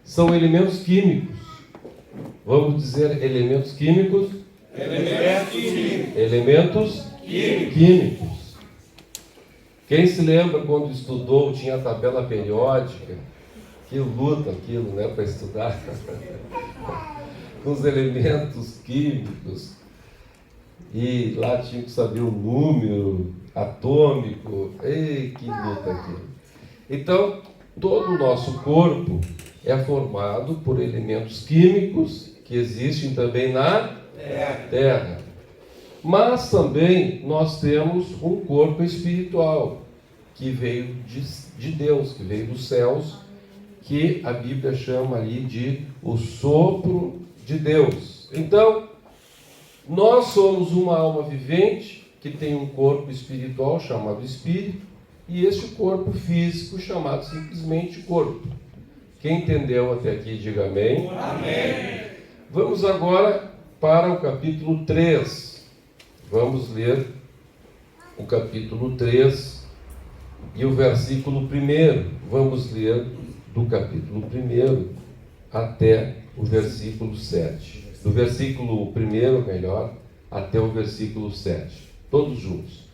são elementos químicos. Vamos dizer elementos químicos? Elementos químicos. Quem se lembra quando estudou, tinha a tabela periódica? Que luta aquilo, né, para estudar. Com os elementos químicos. E lá tinha que saber o número atômico. Ei, que luta aquilo. Então, todo o nosso corpo é formado por elementos químicos que existem também na Terra. Mas também nós temos um corpo espiritual que veio de Deus, que veio dos céus, que a Bíblia chama ali de o sopro de Deus. Então, nós somos uma alma vivente que tem um corpo espiritual chamado espírito e este corpo físico chamado simplesmente corpo. Quem entendeu até aqui, diga amém. Amém. Vamos agora para o capítulo 3. Vamos ler o capítulo 3 e o versículo 1. Vamos ler do capítulo 1 até o versículo 7. Do versículo 1, melhor, até o versículo 7. Todos juntos.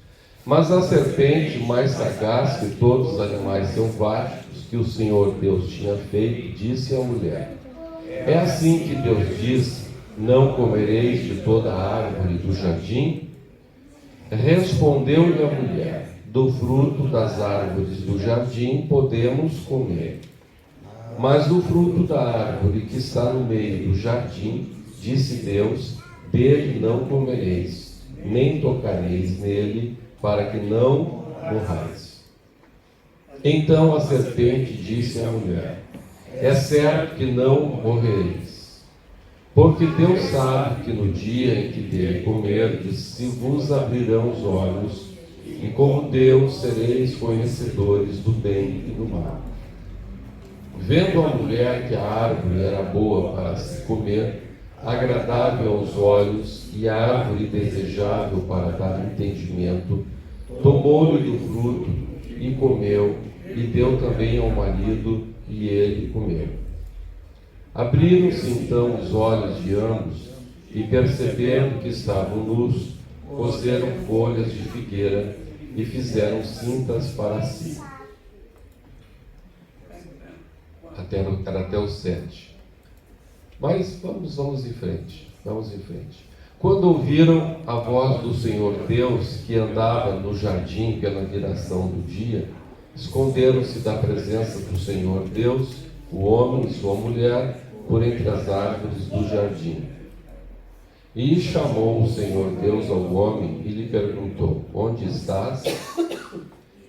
Mas a serpente, mais sagaz que todos os animais selváticos que o Senhor Deus tinha feito, disse à mulher: é assim que Deus disse: não comereis de toda a árvore do jardim? Respondeu-lhe a mulher: do fruto das árvores do jardim podemos comer, mas do fruto da árvore que está no meio do jardim, disse Deus: dele não comereis, nem tocareis nele, para que não morrais. Então a serpente disse à mulher: é certo que não morrereis, porque Deus sabe que no dia em que dele comerdes, se vos abrirão os olhos, e como Deus sereis conhecedores do bem e do mal. Vendo a mulher que a árvore era boa para se comer, agradável aos olhos, e a árvore desejável para dar entendimento, tomou-lhe do fruto e comeu, e deu também ao marido, e ele comeu. Abriram-se então os olhos de ambos, e percebendo que estavam nus, coseram folhas de figueira e fizeram cintas para si. Até o 7. Mas vamos em frente. Vamos em frente. Quando ouviram a voz do Senhor Deus, que andava no jardim pela viração do dia, esconderam-se da presença do Senhor Deus, o homem e sua mulher, por entre as árvores do jardim. E chamou o Senhor Deus ao homem e lhe perguntou: onde estás?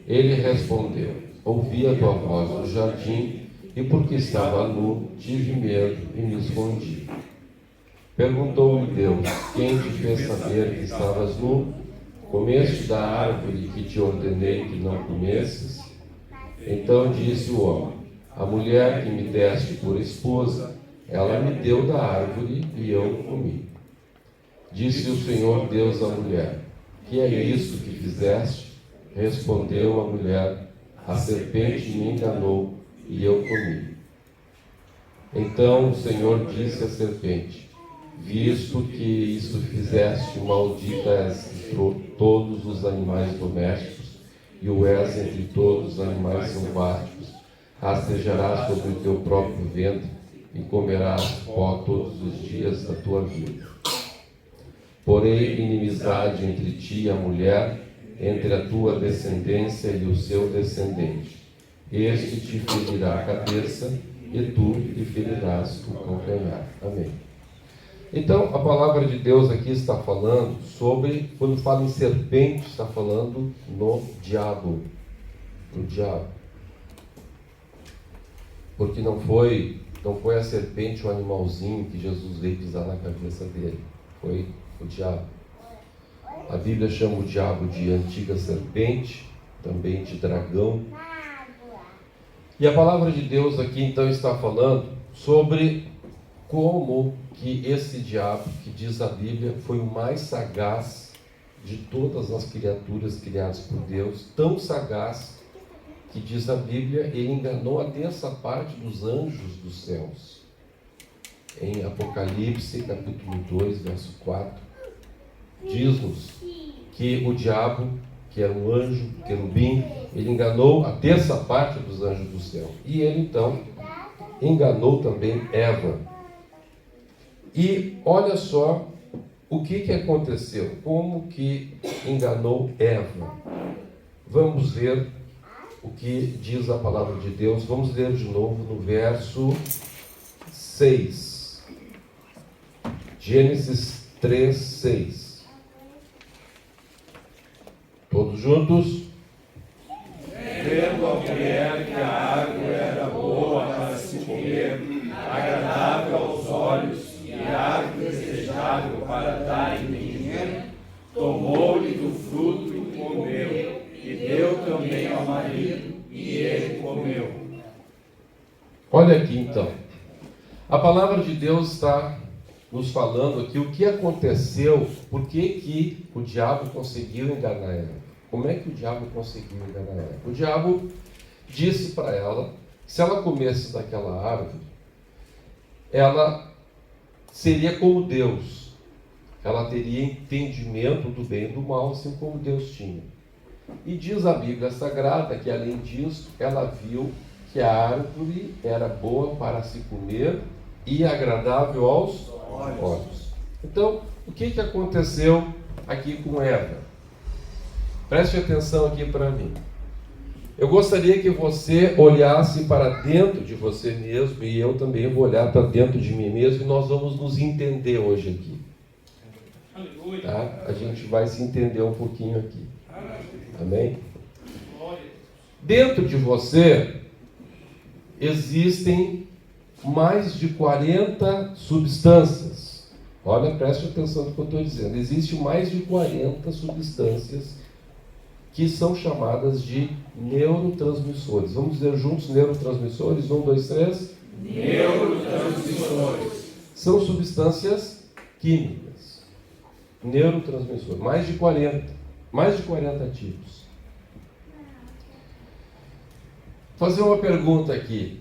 Ele respondeu: ouvi a tua voz no jardim, e porque estava nu, tive medo e me escondi. Perguntou-lhe Deus: quem te fez saber que estavas nu? Comeste da árvore que te ordenei que não comesses? Então disse o homem: a mulher que me deste por esposa, ela me deu da árvore e eu comi. Disse o Senhor Deus à mulher: que é isso que fizeste? Respondeu a mulher: a serpente me enganou e eu comi. Então o Senhor disse à serpente: visto que isso fizeste, maldita és entre todos os animais domésticos, e o és entre todos os animais selváticos, rastejarás sobre o teu próprio ventre, e comerás pó todos os dias da tua vida. Porém, inimizade entre ti e a mulher, entre a tua descendência e o seu descendente. Este te ferirá a cabeça, e tu lhe ferirás o calcanhar. Amém. Então, a palavra de Deus aqui está falando sobre, quando fala em serpente, está falando no diabo. No diabo. Porque não foi a serpente o animalzinho que Jesus veio pisar na cabeça dele. Foi o diabo. A Bíblia chama o diabo de antiga serpente, também de dragão. E a palavra de Deus aqui então está falando sobre como que esse diabo, que diz a Bíblia, foi o mais sagaz de todas as criaturas criadas por Deus, tão sagaz que diz a Bíblia, ele enganou a terça parte dos anjos dos céus. Em Apocalipse, capítulo 2, verso 4, diz-nos que o diabo, que era um anjo, querubim, ele enganou a terça parte dos anjos do céu. E ele, então, enganou também Eva. E olha só o que aconteceu, como que enganou Eva. Vamos ver o que diz a palavra de Deus. Vamos ler de novo no verso 6. Gênesis 3, 6. Todos juntos? Vendo a mulher que a árvore era boa para se comer, agradável aos olhos e árvore desejável para dar entendimento, tomou-lhe do fruto e comeu, e deu também ao marido, e ele comeu. Olha aqui então, a palavra de Deus está nos falando aqui o que aconteceu, por que o diabo conseguiu enganar ela. Como é que o diabo conseguiu enganar ela? O diabo disse para ela que se ela comesse daquela árvore, ela seria como Deus. Ela teria entendimento do bem e do mal, assim como Deus tinha. E diz a Bíblia Sagrada que, além disso, ela viu que a árvore era boa para se comer e agradável aos olhos. Então, o que aconteceu aqui com Eva? Preste atenção aqui para mim. Eu gostaria que você olhasse para dentro de você mesmo, e eu também vou olhar para dentro de mim mesmo, e nós vamos nos entender hoje aqui. Tá? A gente vai se entender um pouquinho aqui. Amém? Dentro de você existem mais de 40 substâncias. Olha, preste atenção no que eu estou dizendo. Existem mais de 40 substâncias que são chamadas de neurotransmissores. Vamos dizer juntos neurotransmissores? 1, 2, 3. Neurotransmissores. São substâncias químicas. Neurotransmissores. Mais de 40 tipos. Vou fazer uma pergunta aqui.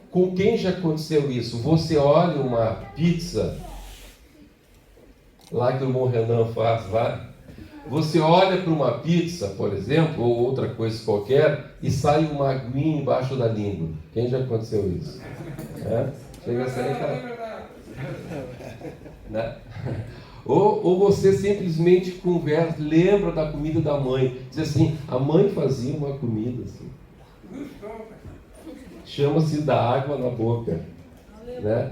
Com quem já aconteceu isso? Você olha uma pizza, lá que o irmão Renan faz lá, você olha para uma pizza, por exemplo, ou outra coisa qualquer, e sai uma aguinha embaixo da língua. Quem já aconteceu isso? Chega a sair, cara. Né? Ou você simplesmente conversa, lembra da comida da mãe. Diz assim, a mãe fazia uma comida assim. Chama-se da água na boca. Né?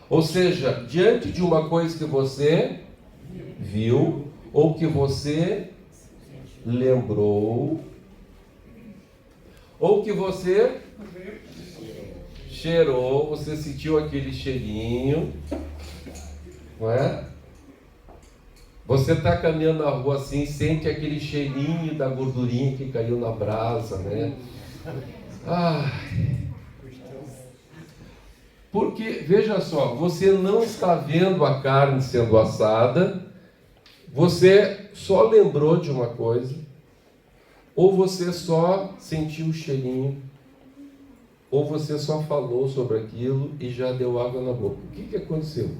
Ou seja, diante de uma coisa que você viu, ou que você lembrou, ou que você cheirou, você sentiu aquele cheirinho, não é? Você está caminhando na rua assim, sente aquele cheirinho da gordurinha que caiu na brasa, né? Porque, veja só, você não está vendo a carne sendo assada, você só lembrou de uma coisa, ou você só sentiu o cheirinho, ou você só falou sobre aquilo e já deu água na boca. O que aconteceu?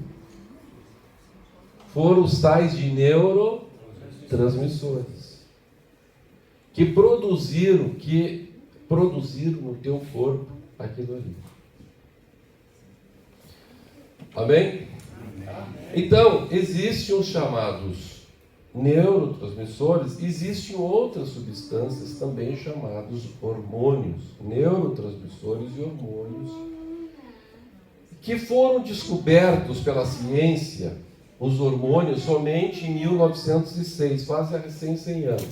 Foram os tais de neurotransmissores que produziram no teu corpo aquilo ali. Amém? Então, existem os chamados neurotransmissores, existem outras substâncias também chamadas hormônios, neurotransmissores e hormônios, que foram descobertos pela ciência, os hormônios, somente em 1906, fazem recém 100 anos.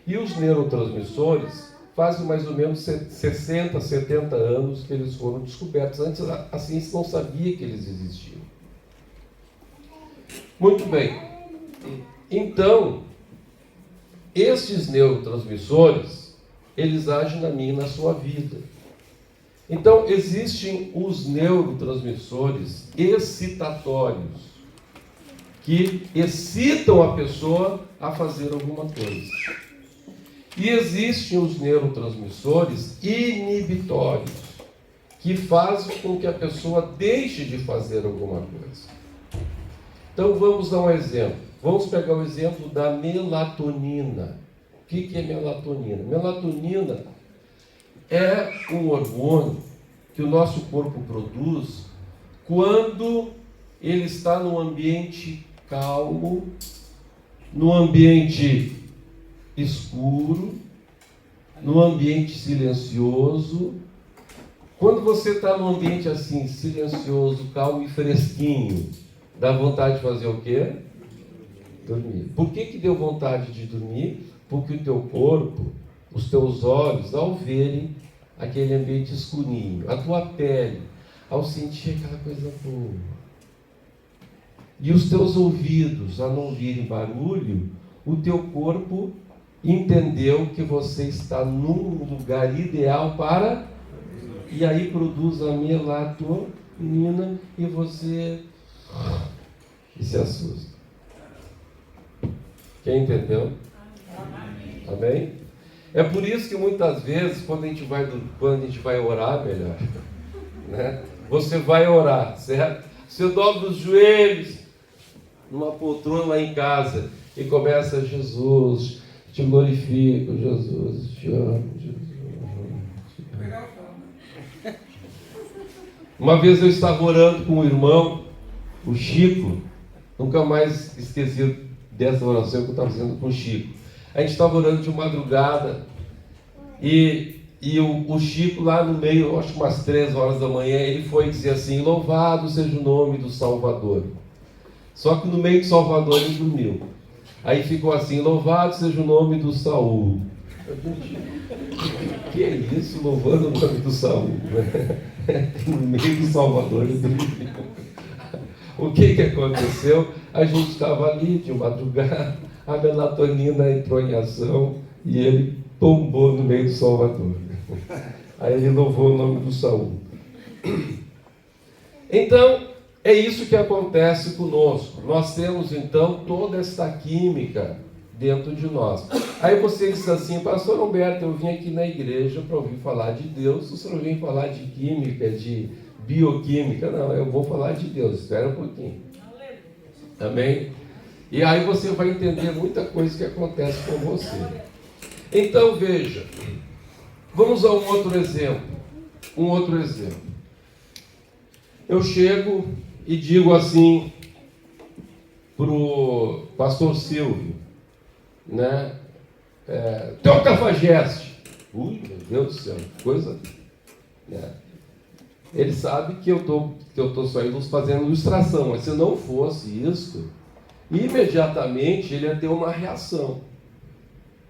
E os neurotransmissores fazem mais ou menos 60, 70 anos que eles foram descobertos. Antes a ciência não sabia que eles existiam. Muito bem. Então, estes neurotransmissores, eles agem na minha e na sua vida. Então, existem os neurotransmissores excitatórios, que excitam a pessoa a fazer alguma coisa. E existem os neurotransmissores inibitórios, que fazem com que a pessoa deixe de fazer alguma coisa. Então vamos dar um exemplo. Vamos pegar o exemplo da melatonina. O que é melatonina? Melatonina é um hormônio que o nosso corpo produz quando ele está num ambiente calmo, num ambiente escuro, num ambiente silencioso. Quando você está num ambiente assim, silencioso, calmo e fresquinho, dá vontade de fazer o quê? Dormir. Por que deu vontade de dormir? Porque o teu corpo, os teus olhos, ao verem aquele ambiente escurinho, a tua pele, ao sentir aquela coisa boa, e os teus ouvidos, a não ouvirem barulho, o teu corpo entendeu que você está num lugar ideal para... E aí produz a melatonina e você se assusta. Quem entendeu? Amém? É por isso que muitas vezes, quando a gente vai orar, melhor, né? Você vai orar, certo? Você dobra os joelhos numa poltrona lá em casa e começa: Jesus, te glorifico, Jesus, te amo, Jesus. Uma vez eu estava orando com um irmão, o Chico, nunca mais esqueci dessa oração que eu estava fazendo com o Chico. A gente estava orando de madrugada e o Chico lá no meio, acho que umas 3 horas da manhã, ele foi dizer assim: louvado seja o nome do Salvador. Só que no meio do Salvador ele dormiu. Aí ficou assim: louvado seja o nome do Saul. Que é isso, louvando o nome do Saul? No meio do Salvador ele dormiu. O que aconteceu? A gente estava ali de madrugada, a melatonina entrou em ação e ele tombou no meio do Salvador. Aí ele louvou o nome do Saul. Então, é isso que acontece conosco. Nós temos então toda essa química dentro de nós. Aí você diz assim: pastor Humberto, eu vim aqui na igreja para ouvir falar de Deus, o senhor vem falar de química, de bioquímica? Não, eu vou falar de Deus, espera um pouquinho. Amém? E aí você vai entender muita coisa que acontece com você. Então veja, vamos a um outro exemplo. Eu chego e digo assim para o pastor Silvio, né? Teu cafajeste. Ui, meu Deus do céu, coisa. Né? Ele sabe que eu tô só fazendo ilustração, mas se não fosse isso, imediatamente ele ia ter uma reação,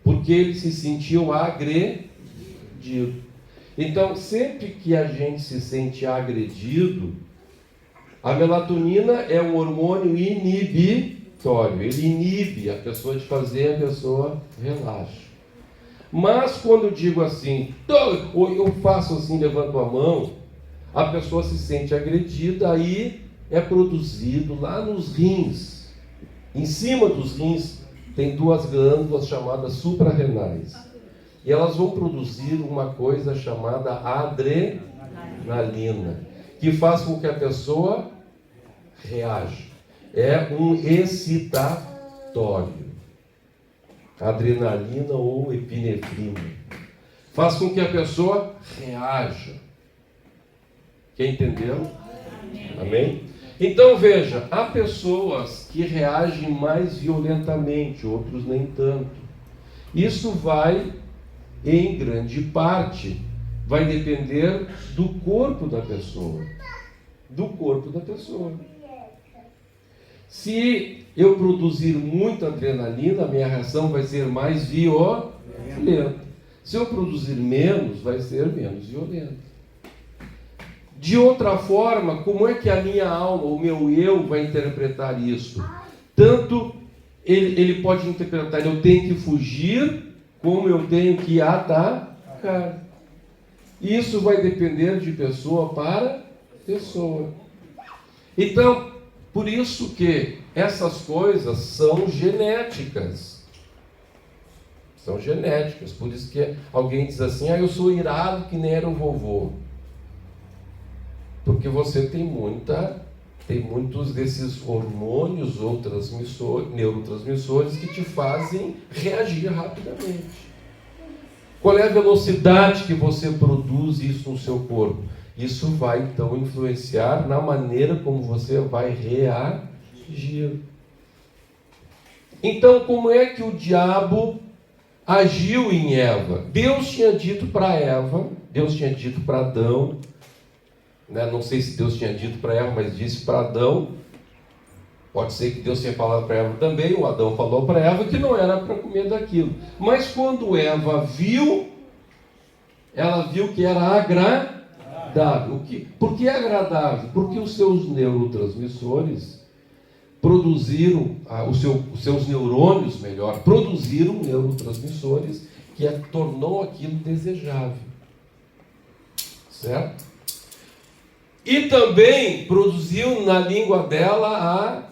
porque ele se sentiu agredido. Então, sempre que a gente se sente agredido, a melatonina é um hormônio inibitório, ele inibe a pessoa de fazer, a pessoa relaxa. Mas quando eu digo assim, ou eu faço assim, levanto a mão, a pessoa se sente agredida, aí é produzido lá nos rins. Em cima dos rins tem 2 glândulas chamadas suprarrenais. E elas vão produzir uma coisa chamada adrenalina, que faz com que a pessoa reaja. É um excitatório. Adrenalina ou epinefrina. Faz com que a pessoa reaja. Quem entendeu? Amém? Então veja, há pessoas que reagem mais violentamente, outros nem tanto. Isso vai, em grande parte, vai depender do corpo da pessoa. Do corpo da pessoa. Se eu produzir muita adrenalina, a minha reação vai ser mais violenta. Se eu produzir menos, vai ser menos violenta. De outra forma, como é que a minha alma, o meu eu, vai interpretar isso? Tanto ele pode interpretar: eu tenho que fugir, como eu tenho que atacar. Isso vai depender de pessoa para pessoa. Então, por isso que essas coisas são genéticas. São genéticas. Por isso que alguém diz assim, eu sou irado que nem era o vovô. Porque você tem muitos desses hormônios ou neurotransmissores que te fazem reagir rapidamente. Qual é a velocidade que você produz isso no seu corpo? Isso vai então influenciar na maneira como você vai reagir. Então, como é que o diabo agiu em Eva? Deus tinha dito para Eva, Deus tinha dito para Adão, não sei se Deus tinha dito para Eva, mas disse para Adão. Pode ser que Deus tenha falado para Eva também, o Adão falou para Eva que não era para comer daquilo. Mas quando Eva viu, ela viu que era agradável. Por que agradável? Porque os seus neurotransmissores produziram, os seus neurônios, produziram neurotransmissores que tornou aquilo desejável. Certo? E também produziu na língua dela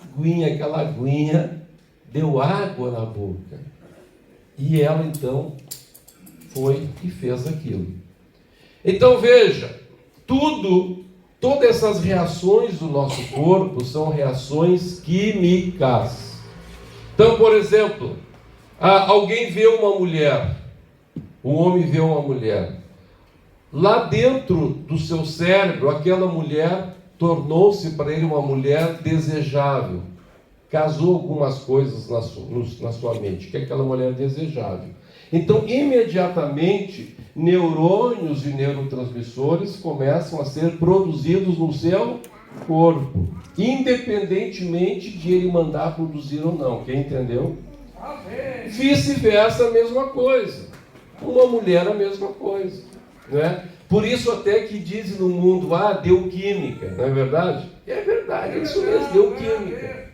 aquela aguinha, deu água na boca. E ela então foi e fez aquilo. Então veja, todas essas reações do nosso corpo são reações químicas. Então, por exemplo, alguém vê uma mulher, um homem vê uma mulher. Lá dentro do seu cérebro, aquela mulher tornou-se para ele uma mulher desejável. Casou algumas coisas na sua mente, que aquela mulher é desejável. Então, imediatamente, neurônios e neurotransmissores começam a ser produzidos no seu corpo, independentemente de ele mandar produzir ou não. Quem entendeu? Vice-versa, a mesma coisa. Uma mulher, a mesma coisa. Né? Por isso até que dizem no mundo, deu química, não é verdade? É verdade, é isso mesmo, deu química.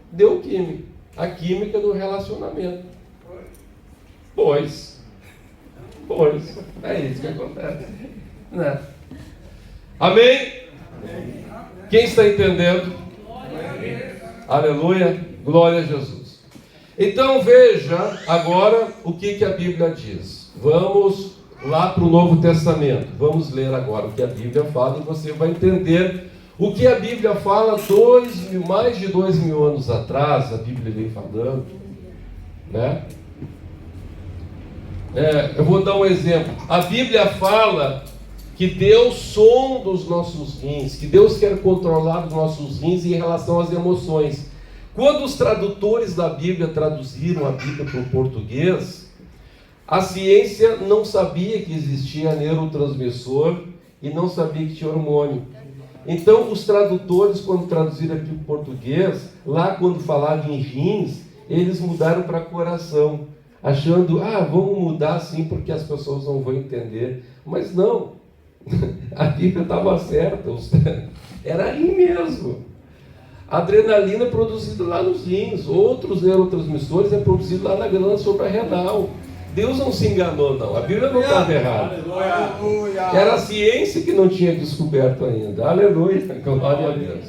Deu química. A química do relacionamento. Pois, é isso que acontece. Né? Amém? Quem está entendendo? Aleluia, glória a Jesus. Então veja agora o que a Bíblia diz. Vamos lá para o Novo Testamento. Vamos ler agora o que a Bíblia fala e você vai entender o que a Bíblia fala mais de 2.000 anos atrás. A Bíblia vem falando, né? Eu vou dar um exemplo. A Bíblia fala que Deus sonda os nossos rins, que Deus quer controlar os nossos rins em relação às emoções. Quando os tradutores da Bíblia traduziram a Bíblia para o português, a ciência não sabia que existia neurotransmissor e não sabia que tinha hormônio. Então, os tradutores, quando traduziram aqui para o português, lá quando falavam em rins, eles mudaram para coração, achando, vamos mudar assim porque as pessoas não vão entender. Mas não, a Bíblia estava certa, era rim mesmo. A adrenalina é produzida lá nos rins, outros neurotransmissores é produzido lá na glândula suprarrenal. Deus não se enganou, não. A Bíblia não estava errada. Era a ciência que não tinha descoberto ainda. Aleluia, glória a Deus.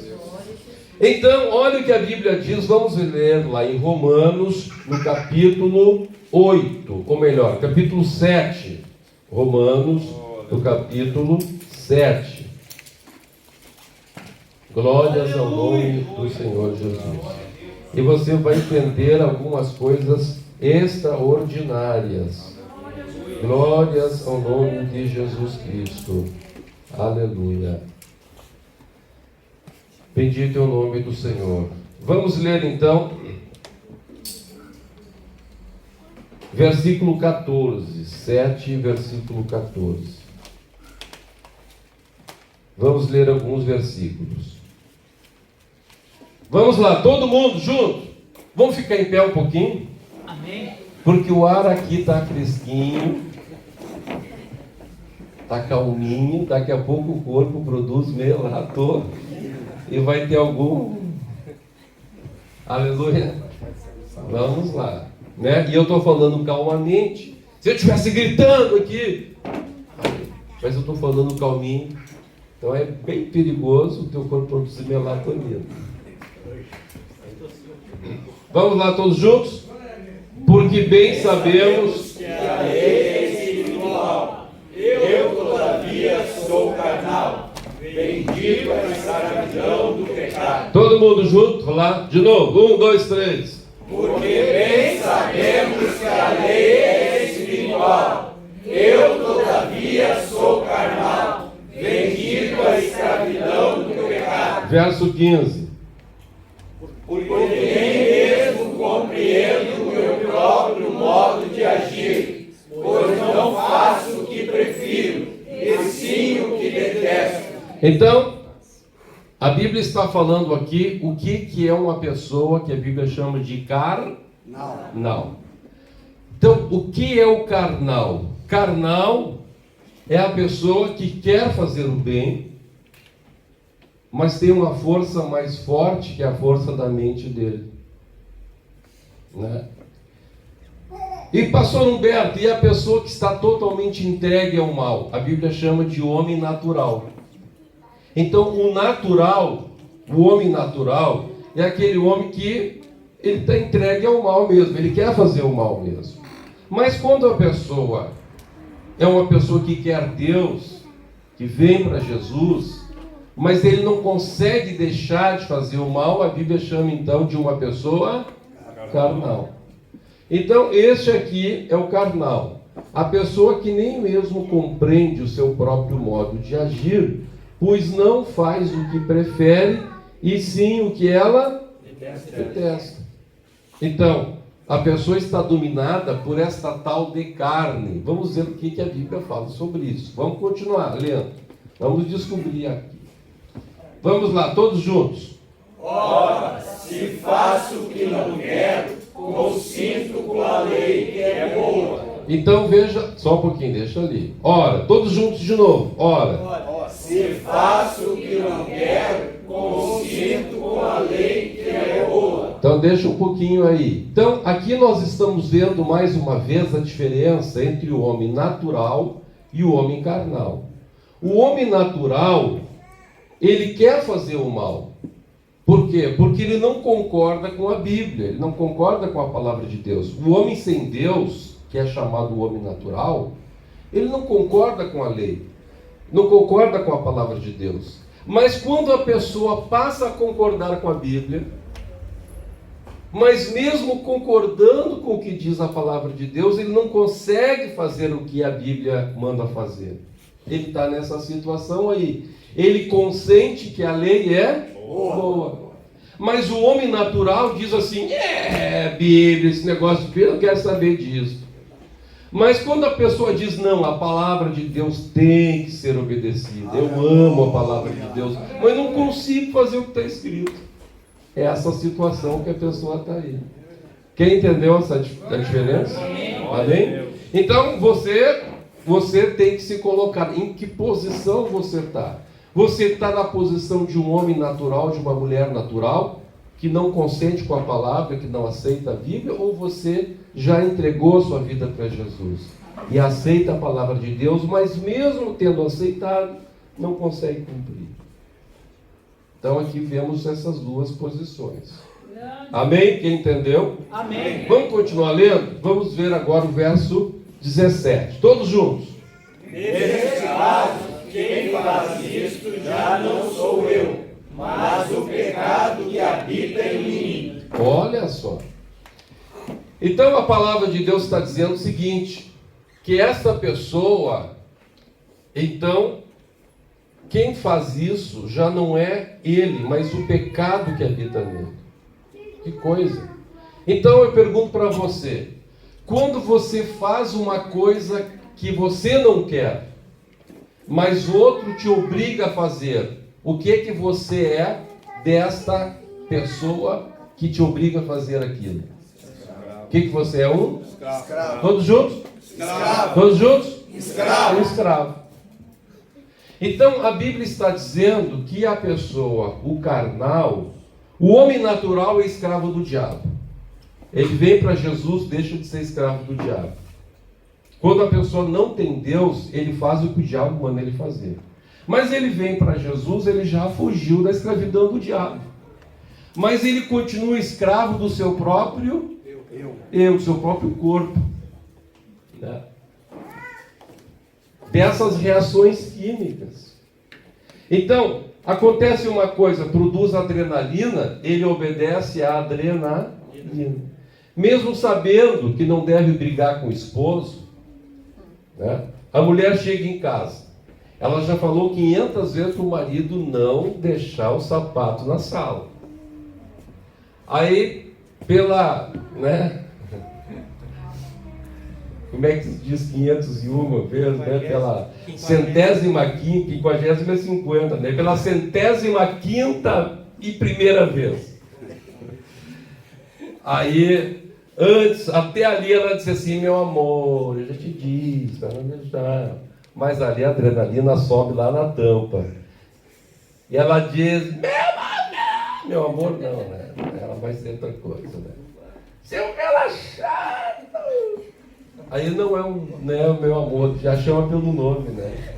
Então, olha o que a Bíblia diz. Vamos ler lá em Romanos, no capítulo 8, ou melhor, capítulo 7. Romanos, no capítulo 7. Glórias ao nome do Senhor Jesus. E você vai entender algumas coisas extraordinárias. Glórias ao nome de Jesus Cristo. Aleluia. Bendito é o nome do Senhor. Vamos ler então versículo 14, 7, versículo 14. Vamos ler alguns versículos. Vamos lá, todo mundo junto. Vamos ficar em pé um pouquinho? Amém. Porque o ar aqui está fresquinho, está calminho. Daqui a pouco o corpo produz melatonina e vai ter algum... Aleluia. Vamos lá, né? E eu estou falando calmamente. Se eu estivesse gritando aqui, mas eu estou falando calminho, então é bem perigoso o teu corpo produzir melatonina. Vamos lá todos juntos? Porque bem sabemos que a lei é espiritual. Eu, todavia, sou carnal, vendido à escravidão do pecado. Todo mundo junto, vamos lá, de novo, 1, 2, 3. Porque bem sabemos que a lei é espiritual. Eu, todavia, sou carnal, vendido à escravidão do pecado. Verso 15. Porque nem mesmo compreendo o meu próprio modo de agir, pois não faço o que prefiro, e sim o que detesto. Então, a Bíblia está falando aqui o que é uma pessoa que a Bíblia chama de carnal. Então, o que é o carnal? Carnal é a pessoa que quer fazer o bem, mas tem uma força mais forte que a força da mente dele, né? E pastor Humberto, e a pessoa que está totalmente entregue ao mal? A Bíblia chama de homem natural. Então o homem natural é aquele homem que ele está entregue ao mal mesmo, ele quer fazer o mal mesmo. Mas quando a pessoa é uma pessoa que quer Deus, que vem para Jesus, mas ele não consegue deixar de fazer o mal, a Bíblia chama então de uma pessoa carnal. Então este aqui é o carnal, a pessoa que nem mesmo compreende o seu próprio modo de agir, pois não faz o que prefere, e sim o que ela detesta. Então, a pessoa está dominada por esta tal de carne. Vamos ver o que a Bíblia fala sobre isso. Vamos continuar lendo. Vamos descobrir aqui. Vamos lá, todos juntos. Ora, se faço o que não quero, consinto com a lei que é boa. Então veja, só um pouquinho, deixa ali. Ora, todos juntos de novo. Ora. Se faço o que não quero, consinto com a lei que é boa. Então deixa um pouquinho aí. Então aqui nós estamos vendo mais uma vez a diferença entre o homem natural e o homem carnal. O homem natural, ele quer fazer o mal. Por quê? Porque ele não concorda com a Bíblia, ele não concorda com a palavra de Deus. O homem sem Deus, que é chamado o homem natural, ele não concorda com a lei, não concorda com a palavra de Deus. Mas quando a pessoa passa a concordar com a Bíblia, mas mesmo concordando com o que diz a palavra de Deus, ele não consegue fazer o que a Bíblia manda fazer. Ele está nessa situação aí. Ele consente que a lei é boa. Mas o homem natural diz assim, Bíblia, esse negócio de Bíblia, eu não quero saber disso. Mas quando a pessoa diz, não, a palavra de Deus tem que ser obedecida, eu amo a palavra de Deus, mas não consigo fazer o que está escrito. É essa situação que a pessoa está aí. Quem entendeu a diferença? Amém? Então você tem que se colocar. Em que posição você está? Você está na posição de um homem natural, de uma mulher natural, que não consente com a palavra, que não aceita a Bíblia, ou você já entregou a sua vida para Jesus e aceita a palavra de Deus, mas mesmo tendo aceitado, não consegue cumprir? Então aqui vemos essas duas posições. Amém? Quem entendeu? Amém. Vamos continuar lendo? Vamos ver agora o verso 17. Todos juntos. Nesse caso, quem faz isto já não sou eu, mas o pecado que habita em mim. Olha só. Então a palavra de Deus está dizendo o seguinte, que essa pessoa, então, quem faz isso já não é ele, mas o pecado que habita nele. Que coisa. Então eu pergunto para você, quando você faz uma coisa que você não quer, mas o outro te obriga a fazer, o que você é desta pessoa que te obriga a fazer aquilo? O que você é? Um? Escravo. Todos juntos? Escravo. Todos juntos? Escravo. Um escravo. Então a Bíblia está dizendo que a pessoa, o carnal, o homem natural é escravo do diabo. Ele vem para Jesus, deixa de ser escravo do diabo. Quando a pessoa não tem Deus, ele faz o que o diabo manda ele fazer. Mas ele vem para Jesus, ele já fugiu da escravidão do diabo. Mas ele continua escravo do seu próprio Eu, seu próprio corpo. Né? Dessas reações químicas. Então, acontece uma coisa, produz adrenalina, ele obedece à adrenalina. Mesmo sabendo que não deve brigar com o esposo, né? A mulher chega em casa. Ela já falou 500 vezes para o marido não deixar o sapato na sala. Aí, né? Como é que se diz 501 vezes, né? Pela 105ª, 50ª, né? Pela 105ª e primeira vez. Aí, antes, até ali ela disse assim, meu amor, eu já te disse, para não deixar. Mas ali a adrenalina sobe lá na tampa. E ela diz, meu amor não, né? Ela vai ser outra coisa, né? Seu relaxado. Aí não é o meu amor, já chama pelo nome, né?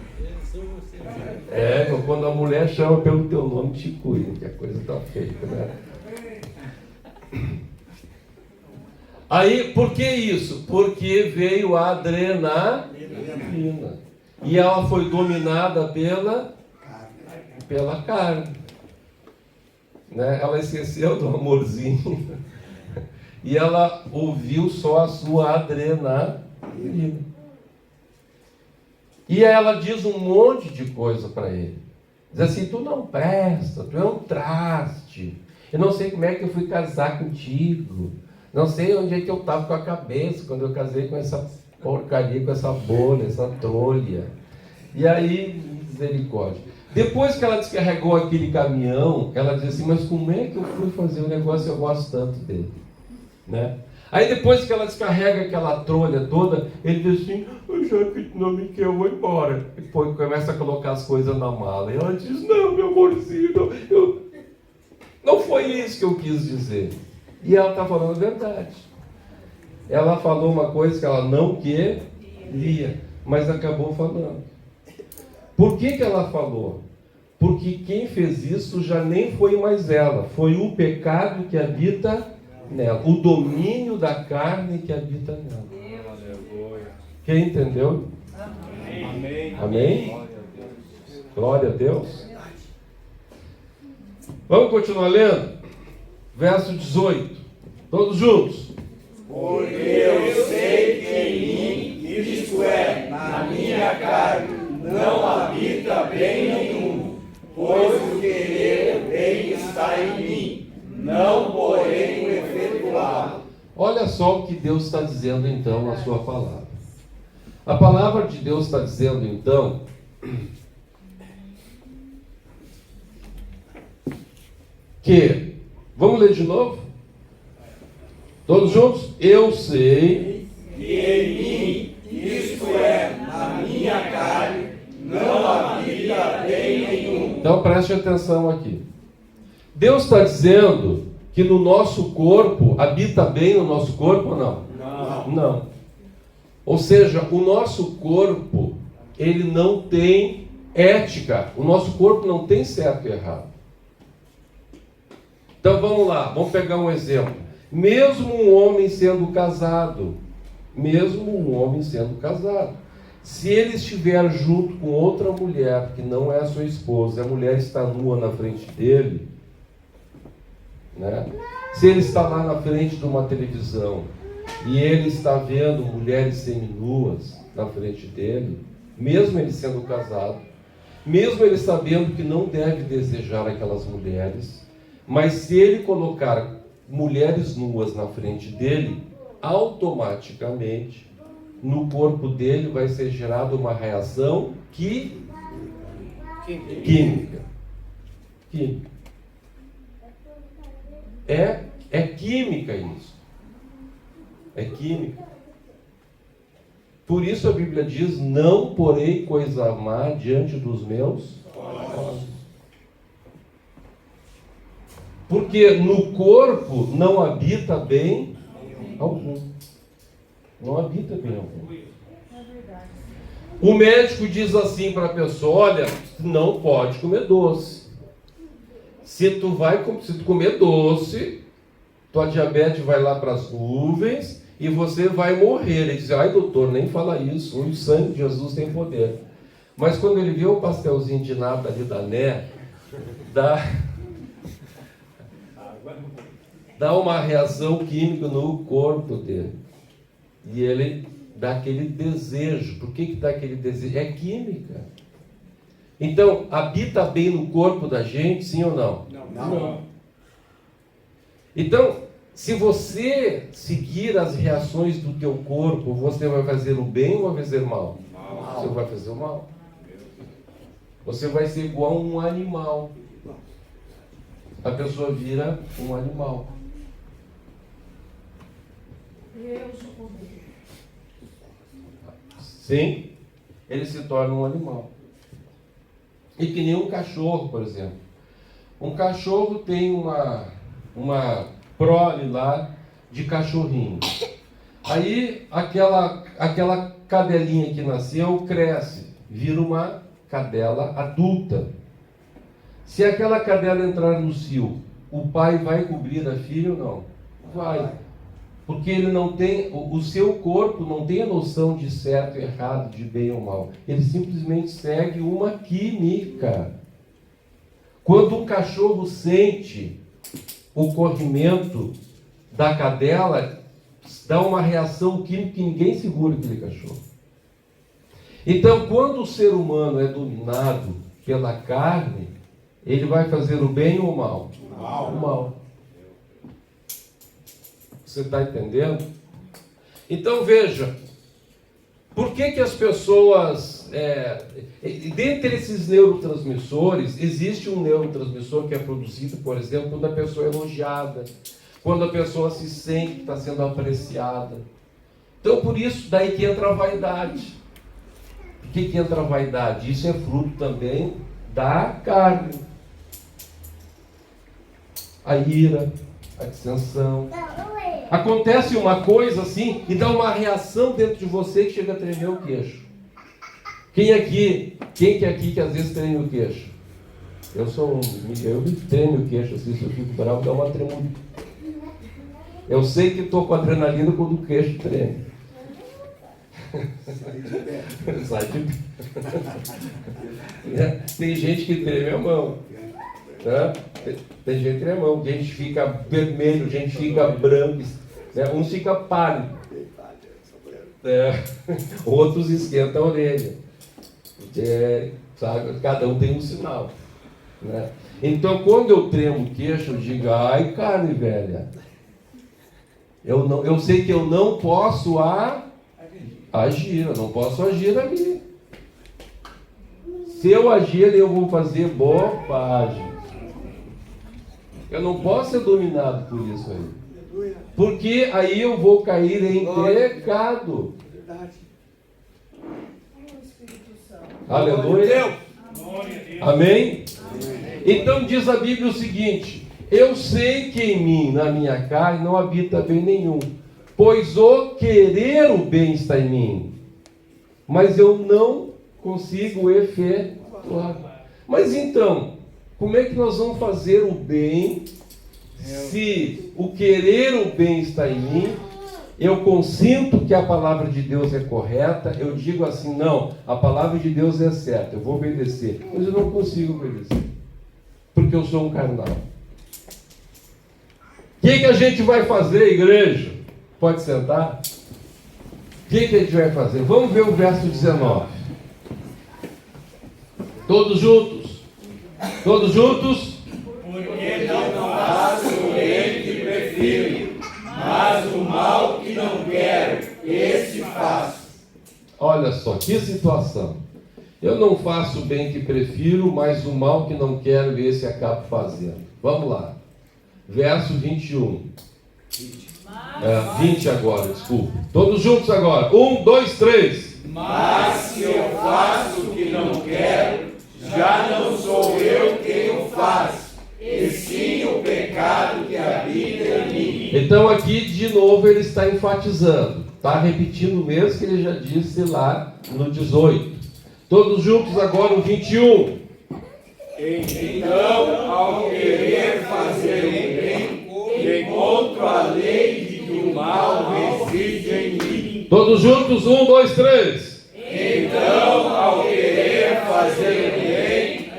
Quando a mulher chama pelo teu nome, te cuida, que a coisa está feita, né? Aí, por que isso? Porque veio a adrenalina. E ela foi dominada pela carne. Né? Ela esqueceu do amorzinho. E ela ouviu só a sua adrenalina. E ela diz um monte de coisa para ele. Diz assim, tu não presta, tu é um traste. Eu não sei como é que eu fui casar contigo. Não sei onde é que eu estava com a cabeça quando eu casei com essa porcaria, com essa bolha, essa trolha. E aí, misericórdia. Depois que ela descarregou aquele caminhão, ela disse assim, mas como é que eu fui fazer um negócio, eu gosto tanto dele? Né? Aí depois que ela descarrega aquela trolha toda, ele diz assim, já que não me quer, eu vou embora. E depois começa a colocar as coisas na mala. E ela diz, não, meu amorzinho, não foi isso que eu quis dizer. E ela está falando a verdade. Ela falou uma coisa que ela não queria, mas acabou falando. Por que ela falou? Porque quem fez isso já nem foi mais ela, foi o pecado que habita nela, o domínio da carne que habita nela. Quem entendeu? Amém. Amém? Glória a Deus. Vamos continuar lendo? Verso 18. Todos juntos. Porque eu sei que em mim, isto é, na minha carne, não habita bem nenhum, pois o querer bem está em mim, não porém o efetuar. Olha só o que Deus está dizendo então na sua palavra. A palavra de Deus está dizendo então que, vamos ler de novo? Todos juntos? Eu sei que em mim, isto é, na minha carne, não habita bem nenhum. Então preste atenção aqui. Deus está dizendo que no nosso corpo, habita bem no nosso corpo ou não? Não. Ou seja, o nosso corpo, ele não tem ética. O nosso corpo não tem certo e errado. Então vamos lá, vamos pegar um exemplo. Mesmo um homem sendo casado, se ele estiver junto com outra mulher que não é a sua esposa, a mulher está nua na frente dele, né? Se ele está lá na frente de uma televisão e ele está vendo mulheres seminuas na frente dele, mesmo ele sendo casado, mesmo ele sabendo que não deve desejar aquelas mulheres, mas se ele colocar mulheres nuas na frente dele, automaticamente no corpo dele vai ser gerada uma reação química. É química isso. É química. Por isso a Bíblia diz, não porei coisa má diante dos meus olhos. Porque no corpo não habita bem algum. Não habita bem algum. O médico diz assim para a pessoa, olha, não pode comer doce. Se tu comer doce, tua diabetes vai lá para as nuvens e você vai morrer. Ele diz, ai doutor, nem fala isso, o sangue de Jesus tem poder. Mas quando ele vê o pastelzinho de nata ali da Né, dá uma reação química no corpo dele. E ele dá aquele desejo. Por que dá aquele desejo? É química. Então, habita bem no corpo da gente, sim ou não? Não. Então, se você seguir as reações do teu corpo, você vai fazer o bem ou vai fazer o mal? Você vai fazer o mal. Você vai ser igual a um animal. A pessoa vira um animal. Sim, ele se torna um animal. E que nem um cachorro, por exemplo. Um cachorro tem uma prole lá de cachorrinho. Aí aquela cadelinha que nasceu cresce, vira uma cadela adulta. Se aquela cadela entrar no cio, o pai vai cobrir a filha ou não? Vai. Porque ele não tem, o seu corpo não tem a noção de certo e errado, de bem ou mal. Ele simplesmente segue uma química. Quando um cachorro sente o corrimento da cadela, dá uma reação química que ninguém segura aquele cachorro. Então, quando o ser humano é dominado pela carne, ele vai fazer o bem ou o mal? O mal. Você está entendendo? Então veja, por que as pessoas, dentre esses neurotransmissores, existe um neurotransmissor que é produzido, por exemplo, quando a pessoa é elogiada, quando a pessoa se sente que está sendo apreciada. Então por isso, daí que entra a vaidade. Por que entra a vaidade? Isso é fruto também da carne. A ira, a dissensão. Acontece uma coisa assim e dá uma reação dentro de você que chega a tremer o queixo. Quem que é aqui que às vezes treme o queixo? Eu me tremo o queixo assim, se eu fico bravo, dá uma tremula. Eu sei que estou com adrenalina quando o queixo treme. Sai de pé. Tem gente que treme a mão. Né? Tem gente que treme a mão, gente fica vermelho, gente fica branco, né? Um fica pálido, outros esquentam a orelha, sabe? Cada um tem um sinal, né? Então quando eu tremo o queixo, eu digo, ai carne velha, eu sei que eu não posso agir, eu não posso agir ali. Se eu agir, eu vou fazer bobagem. Eu não posso ser dominado por isso aí. Porque aí eu vou cair em pecado. Aleluia. Amém? Então diz a Bíblia o seguinte: eu sei que em mim, na minha carne, não habita bem nenhum, pois o querer o bem está em mim, mas eu não consigo efetuar. Mas então, como é que nós vamos fazer o bem se o querer o bem está em mim? Eu consinto que a palavra de Deus é correta, eu digo assim, não, a palavra de Deus é certa, eu vou obedecer, mas eu não consigo obedecer, porque eu sou um carnal. O que a gente vai fazer, igreja? Pode sentar? O que a gente vai fazer? Vamos ver o verso 19. Todos juntos? Todos juntos? Porque não faço o bem que prefiro, mas o mal que não quero, esse faço. Olha só, que situação. Eu não faço o bem que prefiro, mas o mal que não quero, esse acabo fazendo. Vamos lá. Verso 21. 20 agora, desculpa. Todos juntos agora. 1, 2, 3. Mas se eu faço o que não quero, já não sou eu quem o faz, e sim o pecado que habita em mim. Então aqui de novo ele está enfatizando, está repetindo o mesmo que ele já disse lá no 18. Todos juntos agora o 21. Então, ao querer fazer o bem, encontro a lei de que o mal reside em mim. Todos juntos, 1, 2, 3. Então, ao querer fazer o bem,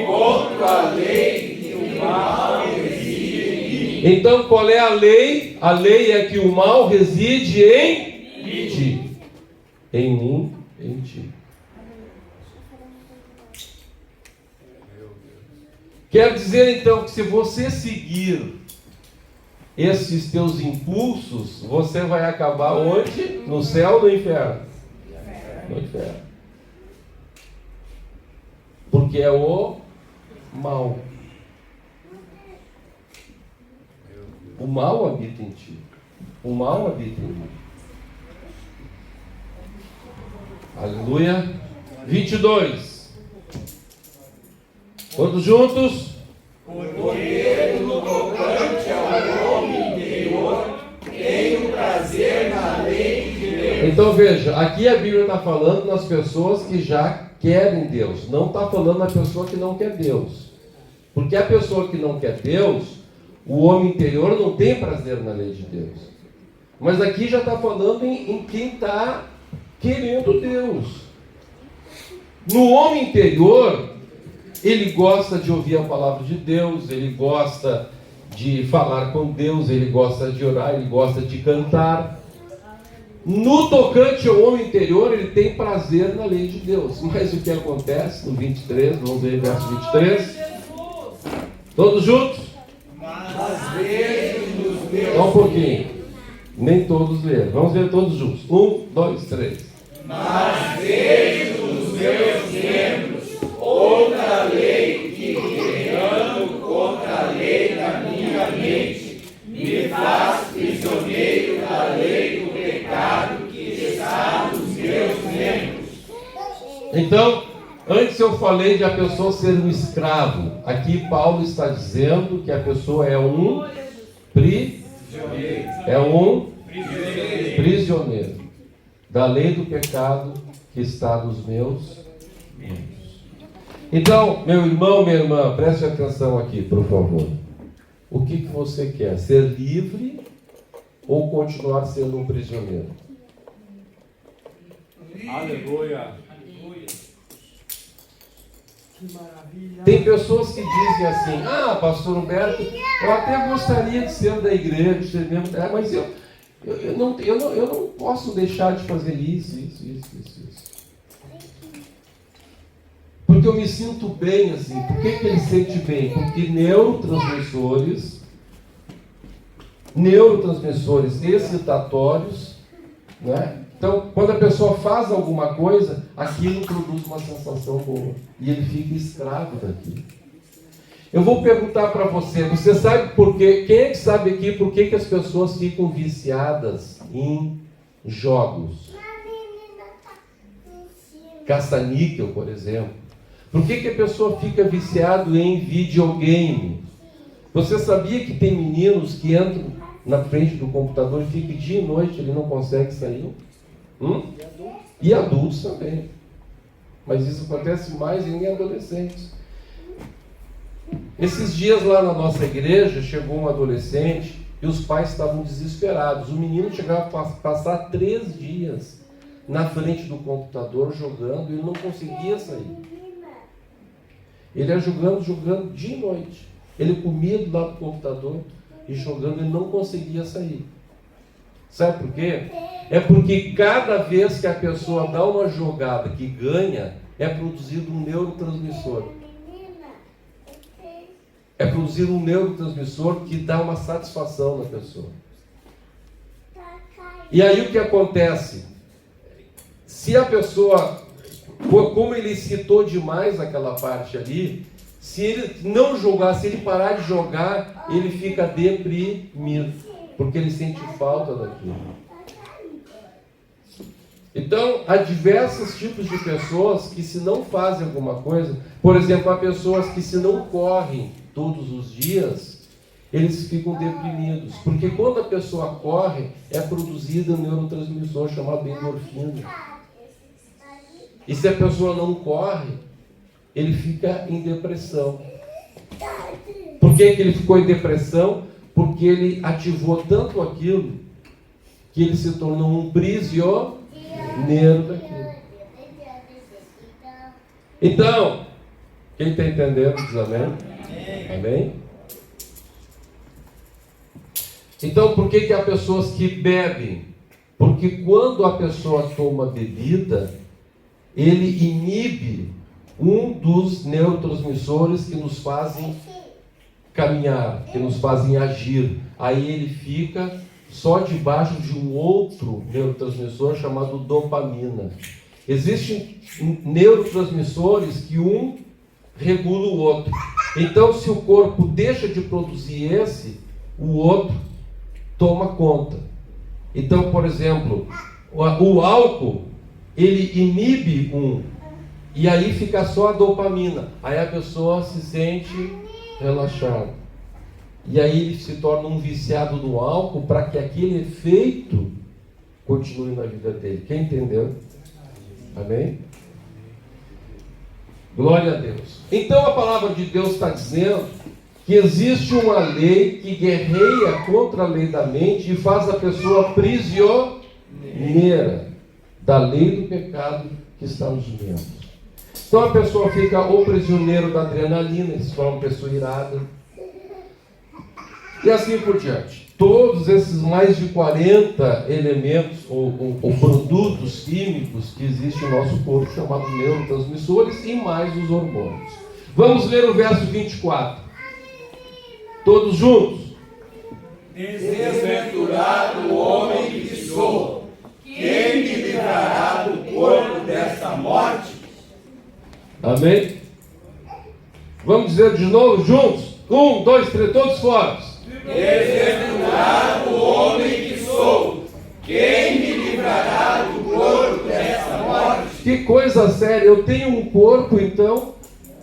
encontro a lei de que o mal reside em mim. Então, qual é a lei? A lei é que o mal reside em ti. Em mim, em ti. Quer dizer então que se você seguir esses teus impulsos, você vai acabar onde? No céu ou no inferno? No inferno. Porque é o mal. O mal habita em ti. O mal habita em mim. Aleluia. 22. Todos juntos? Porque no tocante ao homem interior, tenho prazer na lei de Deus. Então veja, aqui a Bíblia está falando nas pessoas que já querem Deus. Não está falando na pessoa que não quer Deus. Porque a pessoa que não quer Deus, o homem interior não tem prazer na lei de Deus. Mas aqui já está falando em quem está querendo Deus. No homem interior, ele gosta de ouvir a palavra de Deus, ele gosta de falar com Deus, ele gosta de orar, ele gosta de cantar. No tocante ao homem interior, ele tem prazer na lei de Deus. Mas o que acontece no 23, vamos ver o verso 23. Todos juntos? Mas vejo nos meus Só um pouquinho. Nem todos leram. Vamos ver todos juntos. 1, 2, 3. Mas vejo nos meus membros outra lei que, guerreando contra a lei da minha mente, me faz prisioneiro da lei do pecado que está nos meus membros. Então, antes eu falei de a pessoa ser um escravo. Aqui Paulo está dizendo que a pessoa é um prisioneiro da lei do pecado que está nos meus membros. Então, meu irmão, minha irmã, preste atenção aqui, por favor. O que você quer? Ser livre ou continuar sendo um prisioneiro? Aleluia. Tem pessoas que dizem assim: ah, pastor Humberto, eu até gostaria de ser da igreja, de ser membro, mas eu não posso deixar de fazer isso. Porque eu me sinto bem assim. Por que ele sente bem? Porque neurotransmissores excitatórios, né? Então, quando a pessoa faz alguma coisa, aquilo produz uma sensação boa. E ele fica escravo daquilo. Eu vou perguntar para você, você sabe por quê? Quem é que sabe aqui por que as pessoas ficam viciadas em jogos? Caça-níquel, por exemplo. Por que a pessoa fica viciada em videogame? Você sabia que tem meninos que entram na frente do computador e ficam dia e noite, ele não consegue sair? E adultos também. Mas isso acontece mais em adolescentes. Esses dias lá na nossa igreja, chegou um adolescente e os pais estavam desesperados. O menino chegava a passar 3 dias na frente do computador jogando e ele não conseguia sair. Ele ia jogando dia e noite. Ele comia do lado do computador e jogando, ele não conseguia sair. Sabe por quê? É porque cada vez que a pessoa dá uma jogada que ganha, é produzido um neurotransmissor. É produzido um neurotransmissor que dá uma satisfação na pessoa. E aí o que acontece? Se a pessoa, como ele excitou demais aquela parte ali, se ele não jogar, se ele parar de jogar, ele fica deprimido, porque ele sente falta daquilo. Então, há diversos tipos de pessoas que, se não fazem alguma coisa, por exemplo, há pessoas que, se não correm todos os dias, eles ficam deprimidos, porque quando a pessoa corre, é produzido um neurotransmissor chamado endorfina. E se a pessoa não corre, ele fica em depressão. Por que ele ficou em depressão? Porque porque ele ativou tanto aquilo que ele se tornou um prisioneiro daquilo. Então, quem está entendendo diz amém? Amém? Então, por que há pessoas que bebem? Porque quando a pessoa toma bebida, ele inibe um dos neurotransmissores que nos fazem caminhar, que nos fazem agir. Aí ele fica só debaixo de um outro neurotransmissor chamado dopamina. Existem neurotransmissores que um regula o outro. Então, se o corpo deixa de produzir esse, o outro toma conta. Então, por exemplo, o álcool, ele inibe um, e aí fica só a dopamina. Aí a pessoa se sente relaxada. E aí ele se torna um viciado no álcool para que aquele efeito continue na vida dele. Quem entendeu? Amém? Glória a Deus. Então a palavra de Deus está dizendo que existe uma lei que guerreia contra a lei da mente e faz a pessoa prisioneira da lei do pecado que está nos membros. Então a pessoa fica ou prisioneiro da adrenalina, se for uma pessoa irada, e assim por diante. Todos esses mais de 40 elementos ou produtos químicos que existem no nosso corpo, chamados neurotransmissores, e mais os hormônios. Vamos ler o verso 24. Todos juntos. Desventurado o homem que sou, quem me livrará do corpo desta morte? Amém? Vamos dizer de novo juntos? 1, 2, 3, todos fortes. Desventurado o homem que sou, quem me livrará do corpo desta morte? Que coisa séria, eu tenho um corpo então,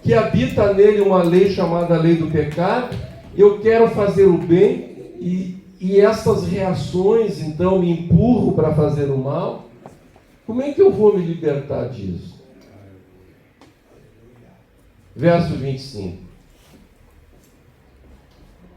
que habita nele uma lei chamada lei do pecado, eu quero fazer o bem, e essas reações então me empurram para fazer o mal. Como é que eu vou me libertar disso? Verso 25.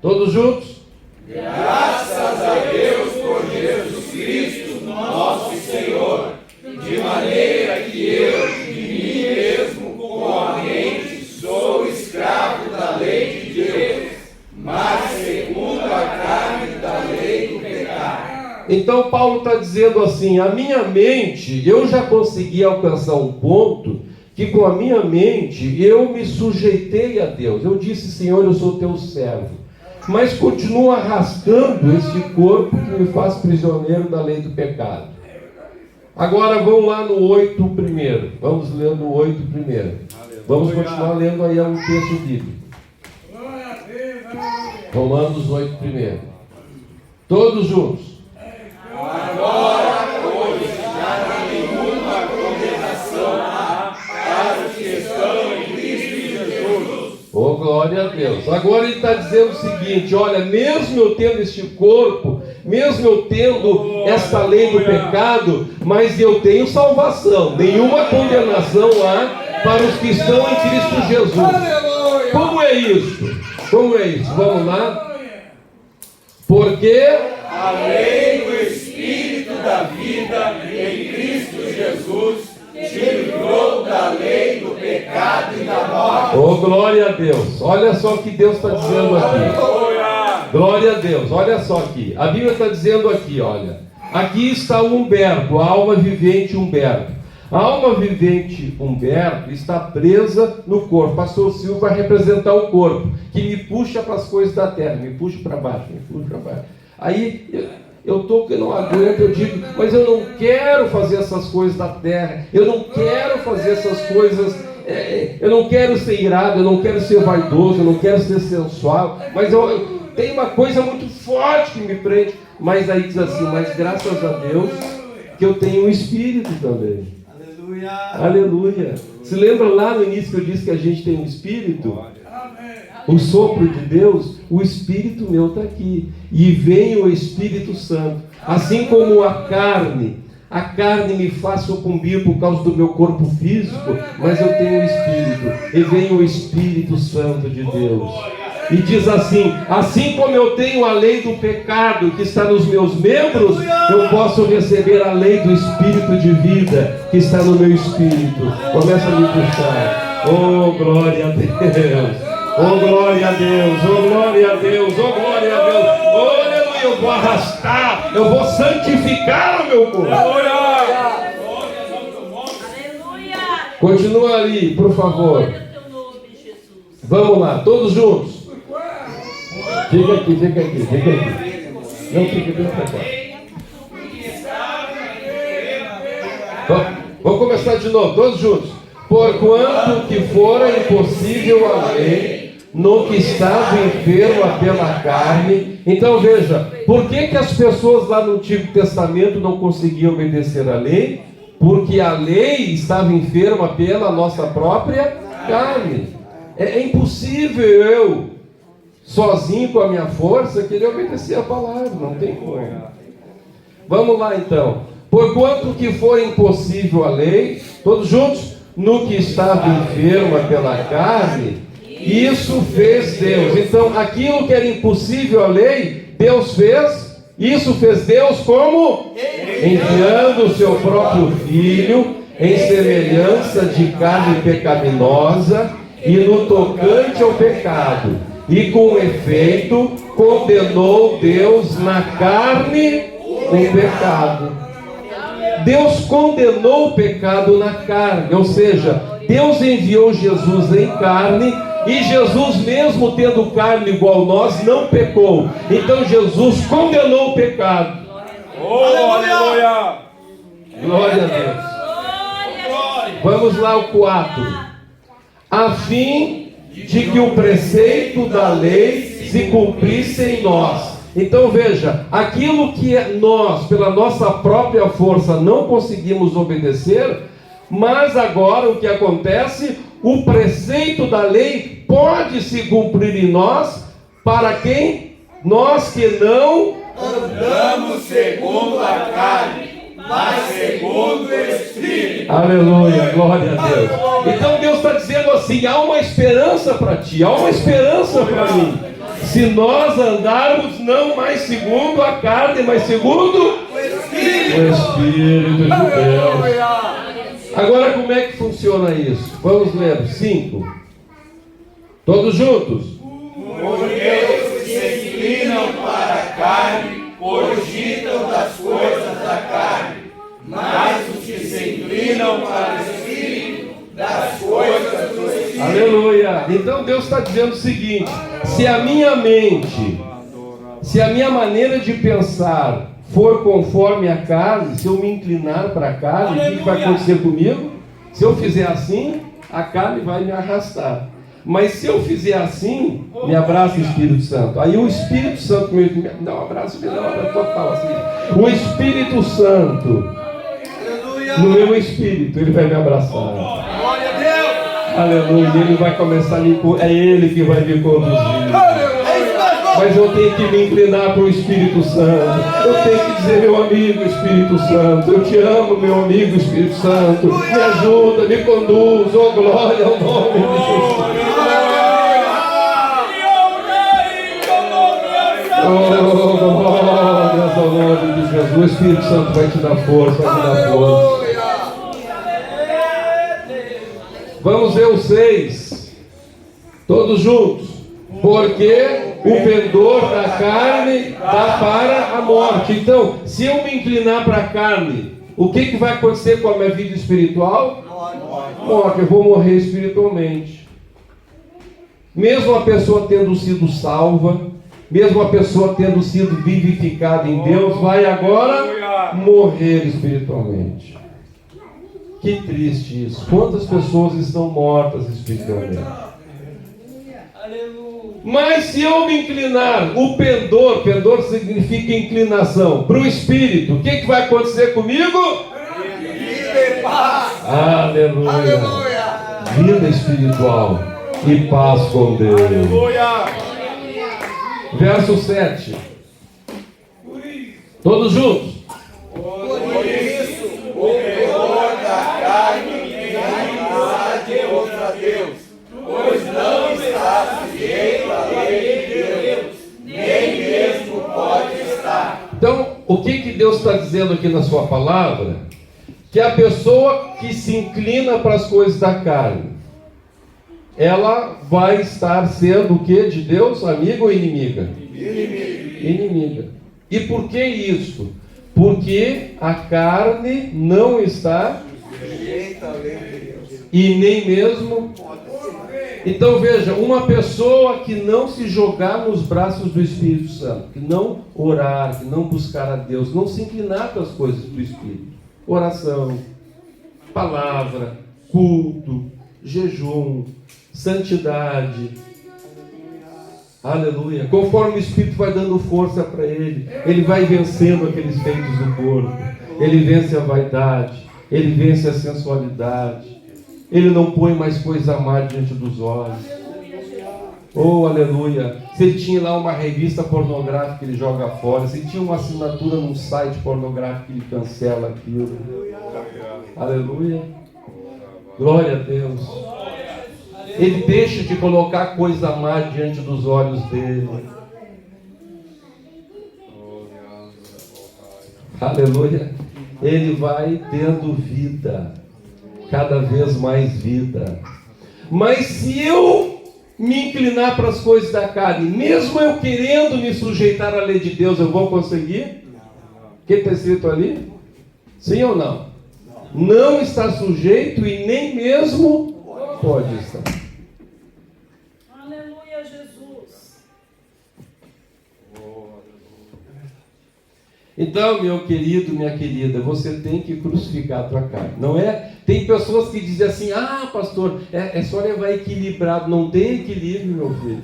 Todos juntos? Graças a Deus por Jesus Cristo, nosso Senhor, de maneira que eu, de mim mesmo, com a mente, sou escravo da lei de Deus, mas segundo a carne da lei do pecado. Então Paulo está dizendo assim, a minha mente, eu já consegui alcançar um ponto que com a minha mente eu me sujeitei a Deus. Eu disse, Senhor, eu sou teu servo. Mas continuo arrastando esse corpo que me faz prisioneiro da lei do pecado. Agora vamos lá no 8 primeiro. Vamos ler no 8 primeiro. Vamos continuar lendo aí um texto bíblico. Romanos 8 primeiro. Todos juntos. Agora, pois, já não há nenhuma condenação para os que estão em Cristo Jesus. Oh, glória a Deus. Agora ele está dizendo o seguinte, olha, mesmo eu tendo este corpo, mesmo eu tendo esta lei do pecado, mas eu tenho salvação. Nenhuma condenação há para os que estão em Cristo Jesus. Como é isso? Como é isso? Vamos lá? Porque A lei do Espírito da vida em Cristo Jesus te livrou da lei do pecado e da morte. oh, glória a Deus. Olha só o que Deus está dizendo aqui. Glória a Deus. Olha só aqui. A Bíblia está dizendo aqui, olha. Aqui está o Humberto, a alma vivente Humberto. A alma vivente Humberto está presa no corpo. Pastor Silva vai representar o corpo, que me puxa para as coisas da terra, me puxa para baixo, me puxa para baixo. Aí eu estou que não aguento, eu digo, mas eu não quero fazer essas coisas da terra, eu não quero fazer essas coisas, eu não quero ser irado, eu não quero ser vaidoso, eu não quero ser sensual, mas eu tenho uma coisa muito forte que me prende. Mas aí diz assim, mas graças a Deus que eu tenho um espírito também. Aleluia. Aleluia. Se lembra lá no início que eu disse que a gente tem um espírito? O sopro de Deus, o Espírito meu está aqui. E vem o Espírito Santo. Assim como a carne me faz sucumbir por causa do meu corpo físico, mas eu tenho o Espírito. E vem o Espírito Santo de Deus. E diz assim: assim como eu tenho a lei do pecado que está nos meus membros, eu posso receber a lei do Espírito de vida que está no meu espírito. Começa a me puxar. Oh, glória a Deus! Oh, glória a Deus! Oh, glória a Deus! Oh, glória a Deus! Oh, aleluia! Eu vou arrastar, eu vou santificar o meu corpo. Continua ali, por favor. Vamos lá, todos juntos. Fica aqui. Não fica bem para cá. Vamos começar de novo, todos juntos. Porquanto que fora impossível a lei, no que estava enferma pela carne. Então veja, por que as pessoas lá no Antigo Testamento não conseguiam obedecer a lei? Porque a lei estava enferma pela nossa própria carne. É impossível eu, sozinho com a minha força, querer obedecer a palavra, não tem como. Vamos lá então. Porquanto que for impossível a lei, todos juntos, no que estava enferma pela carne, isso fez Deus. Então, aquilo que era impossível a lei, Deus fez. Isso fez Deus como? Enviando o seu próprio Filho em semelhança de carne pecaminosa e no tocante ao pecado. E com efeito, condenou Deus na carne o pecado. Deus condenou o pecado na carne, ou seja, Deus enviou Jesus em carne, e Jesus, mesmo tendo carne igual nós, não pecou. Então Jesus condenou o pecado. Oh, aleluia! Glória a Deus. Vamos lá ao 4. A fim de que o preceito da lei se cumprisse em nós. Então veja, aquilo que nós, pela nossa própria força, não conseguimos obedecer, mas agora o que acontece? O preceito da lei pode se cumprir em nós. Para quem? Nós que não andamos segundo a carne, mas segundo o Espírito. Aleluia, glória a Deus. Então Deus está dizendo assim: há uma esperança para ti, há uma esperança para mim. Se nós andarmos não mais segundo a carne, mas segundo o Espírito de Deus. Agora, como é que funciona isso? Vamos ler 5. Todos juntos. Porque os que se inclinam para a carne cogitam das coisas da carne, mas os que se inclinam para o Espírito, das coisas do Espírito. Aleluia. Então Deus está dizendo o seguinte: se a minha mente, se a minha maneira de pensar for conforme a carne, se eu me inclinar para a carne, o que vai acontecer comigo? Se eu fizer assim, a carne vai me arrastar. Mas se eu fizer assim, me abraça o Espírito Santo. Aí o Espírito Santo me dá um abraço, me dá um abraço total assim. O Espírito Santo, no meu espírito, ele vai me abraçar. Glória a Deus! Aleluia, ele vai começar a me... É ele que vai me conduzir. Mas eu tenho que me inclinar para o Espírito Santo. Eu tenho que dizer: meu amigo Espírito Santo, eu te amo, meu amigo Espírito Santo. Me ajuda, me conduz. Oh, glória ao nome de Jesus. Oh, glórias ao nome de Jesus. O Espírito Santo vai te dar força, vai te dar força. Vamos ver o 6. Todos juntos. Porque o pendor da carne dá para a morte. Então, se eu me inclinar para a carne, o que vai acontecer com a minha vida espiritual? Morte. Eu vou morrer espiritualmente. Mesmo a pessoa tendo sido salva, mesmo a pessoa tendo sido vivificada em Deus, vai agora morrer espiritualmente. Que triste isso. Quantas pessoas estão mortas espiritualmente? Mas se eu me inclinar, o pendor significa inclinação, para o Espírito, o que vai acontecer comigo? Vida e paz. Aleluia. Aleluia. Vida espiritual e paz com Deus. Aleluia. Verso 7. Todos juntos. Por isso, o pendor da carne tem inimizade contra Deus, pois não está sujeito à lei, Deus está dizendo aqui na sua palavra? Que a pessoa que se inclina para as coisas da carne, ela vai estar sendo o que de Deus? Amiga ou inimiga? Inimiga. E por que isso? Porque a carne não está e nem mesmo. Então veja, uma pessoa que não se jogar nos braços do Espírito Santo, que não orar, que não buscar a Deus, não se inclinar para as coisas do Espírito, oração, palavra, culto, jejum, santidade, aleluia, conforme o Espírito vai dando força para ele, ele vai vencendo aqueles feitos do corpo, ele vence a vaidade, ele vence a sensualidade, ele não põe mais coisa má diante dos olhos. Oh, aleluia. Se ele tinha lá uma revista pornográfica, ele joga fora. Se ele tinha uma assinatura num site pornográfico, ele cancela aquilo. Aleluia. Glória a Deus. Ele deixa de colocar coisa má diante dos olhos dele. Aleluia. Ele vai tendo vida, cada vez mais vida. Mas se eu me inclinar para as coisas da carne, mesmo eu querendo me sujeitar à lei de Deus, eu vou conseguir? O que está escrito ali? Sim ou não? Não está sujeito e nem mesmo pode estar. Aleluia, Jesus. Então, meu querido, minha querida, você tem que crucificar a tua carne. Não é? Tem pessoas que dizem assim: ah, pastor, é só levar equilibrado. Não tem equilíbrio, meu filho.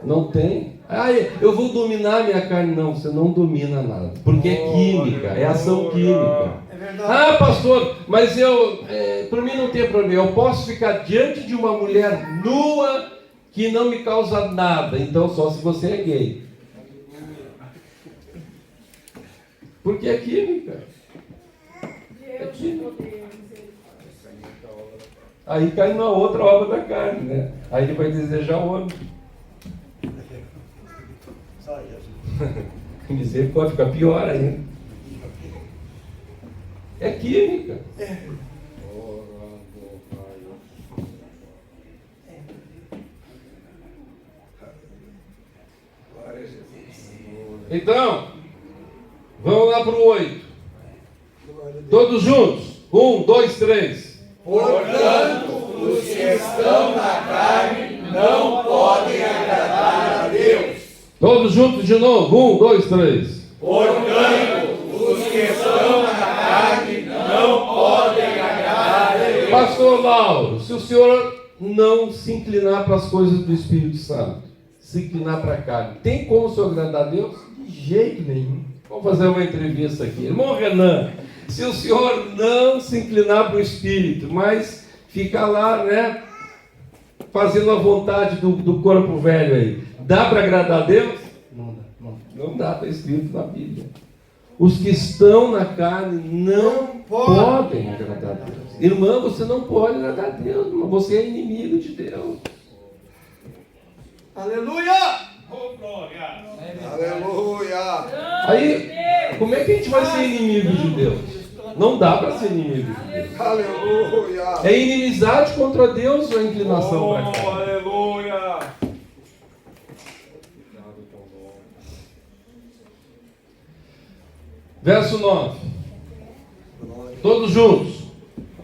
Não tem. Ah, eu vou dominar a minha carne. Não, você não domina nada. Porque é química, é ação química. Ah, pastor, mas para mim não tem problema. Eu posso ficar diante de uma mulher nua que não me causa nada. Então, só se você é gay. Porque é química. É química. Aí cai numa outra obra da carne, né? Aí ele vai desejar homem. Misericórdia, fica pior ainda. É química. Então, vamos lá para o 8. Todos juntos. 1, 2, 3. Portanto, os que estão na carne não podem agradar a Deus. Todos juntos de novo. 1, 2, 3. Portanto, os que estão na carne não podem agradar a Deus. Pastor Lauro, se o senhor não se inclinar para as coisas do Espírito Santo, se inclinar para a carne, tem como o senhor agradar a Deus? De jeito nenhum. Vamos fazer uma entrevista aqui. Irmão Renan, se o senhor não se inclinar para o Espírito, mas ficar lá, né, fazendo a vontade do corpo velho aí, dá para agradar a Deus? Não dá, está escrito na Bíblia. Os que estão na carne não podem agradar a Deus. Irmã, você não pode agradar a Deus, irmão. Você é inimigo de Deus. Aleluia! Aleluia! Aí, como é que a gente vai ser inimigo de Deus? Não dá para ser inimigo de Deus. Aleluia! É inimizade contra Deus ou a inclinação para cá? Aleluia! Verso 9. Todos juntos.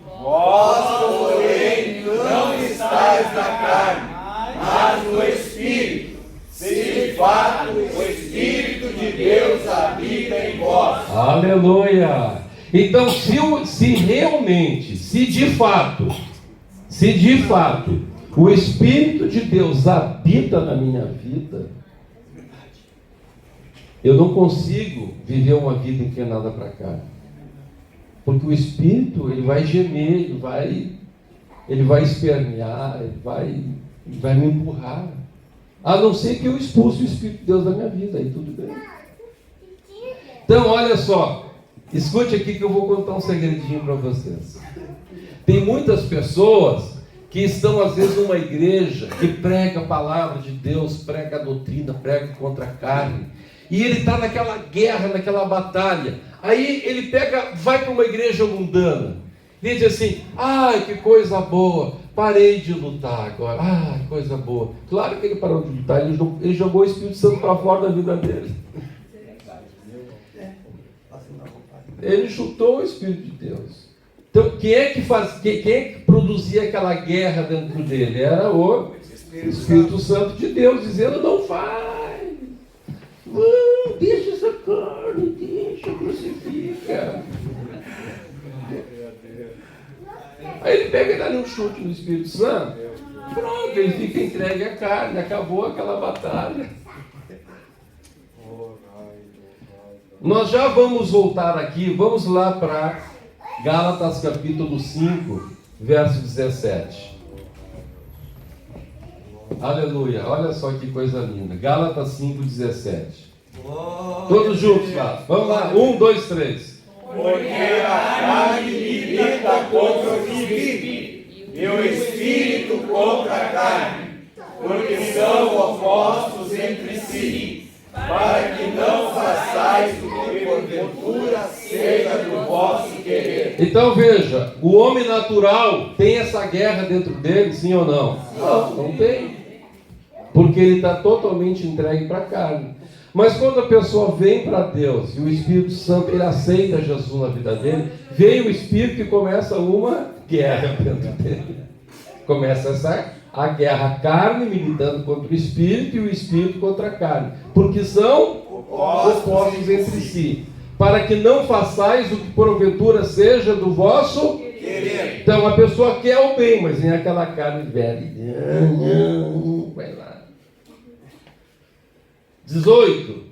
Vós, porém, não estáis na carne, mas no Espírito, se de fato o Espírito de Deus habita em vós. Aleluia! Então, se realmente, se de fato, o Espírito de Deus habita na minha vida, eu não consigo viver uma vida inclinada para cá. Porque o Espírito, ele vai gemer, ele vai espernear, ele vai me empurrar. A não ser que eu expulse o Espírito de Deus da minha vida, aí tudo bem. Então, olha só, escute aqui que eu vou contar um segredinho para vocês. Tem muitas pessoas que estão às vezes numa igreja que prega a palavra de Deus, prega a doutrina, prega contra a carne, E ele está naquela guerra, naquela batalha. Aí ele vai para uma igreja mundana. E diz assim: ai, que coisa boa, parei de lutar agora. Ah, que coisa boa. Claro que ele parou de lutar, ele jogou o Espírito Santo para fora da vida dele. Ele chutou o Espírito de Deus. Então, quem é que produzia aquela guerra dentro dele? Era o Espírito Santo de Deus, dizendo: não faz, não, deixa essa carne, deixa, crucifica. Aí ele pega e dá um chute no Espírito Santo, pronto, ele fica entregue à carne, acabou aquela batalha. Nós já vamos voltar aqui, vamos lá para Gálatas capítulo 5, verso 17. Aleluia, olha só que coisa linda. Gálatas 5, 17. Todos juntos lá, vamos lá, 1, 2, 3. Porque a carne milita contra o espírito, e o espírito contra a carne, porque são opostos entre si, para que não façais o que porventura seja do vosso querer. Então veja, o homem natural tem essa guerra dentro dele, sim ou não? Não tem. Porque ele está totalmente entregue para a carne. Mas quando a pessoa vem para Deus e o Espírito Santo, ele aceita Jesus na vida dele, vem o Espírito e começa uma guerra dentro dele. Começa a guerra, a carne militando contra o Espírito e o Espírito contra a carne. Porque são opostos entre si. Para que não façais o que porventura seja do vosso querer. Então a pessoa quer o bem, mas vem aquela carne velha. Vai lá. 18.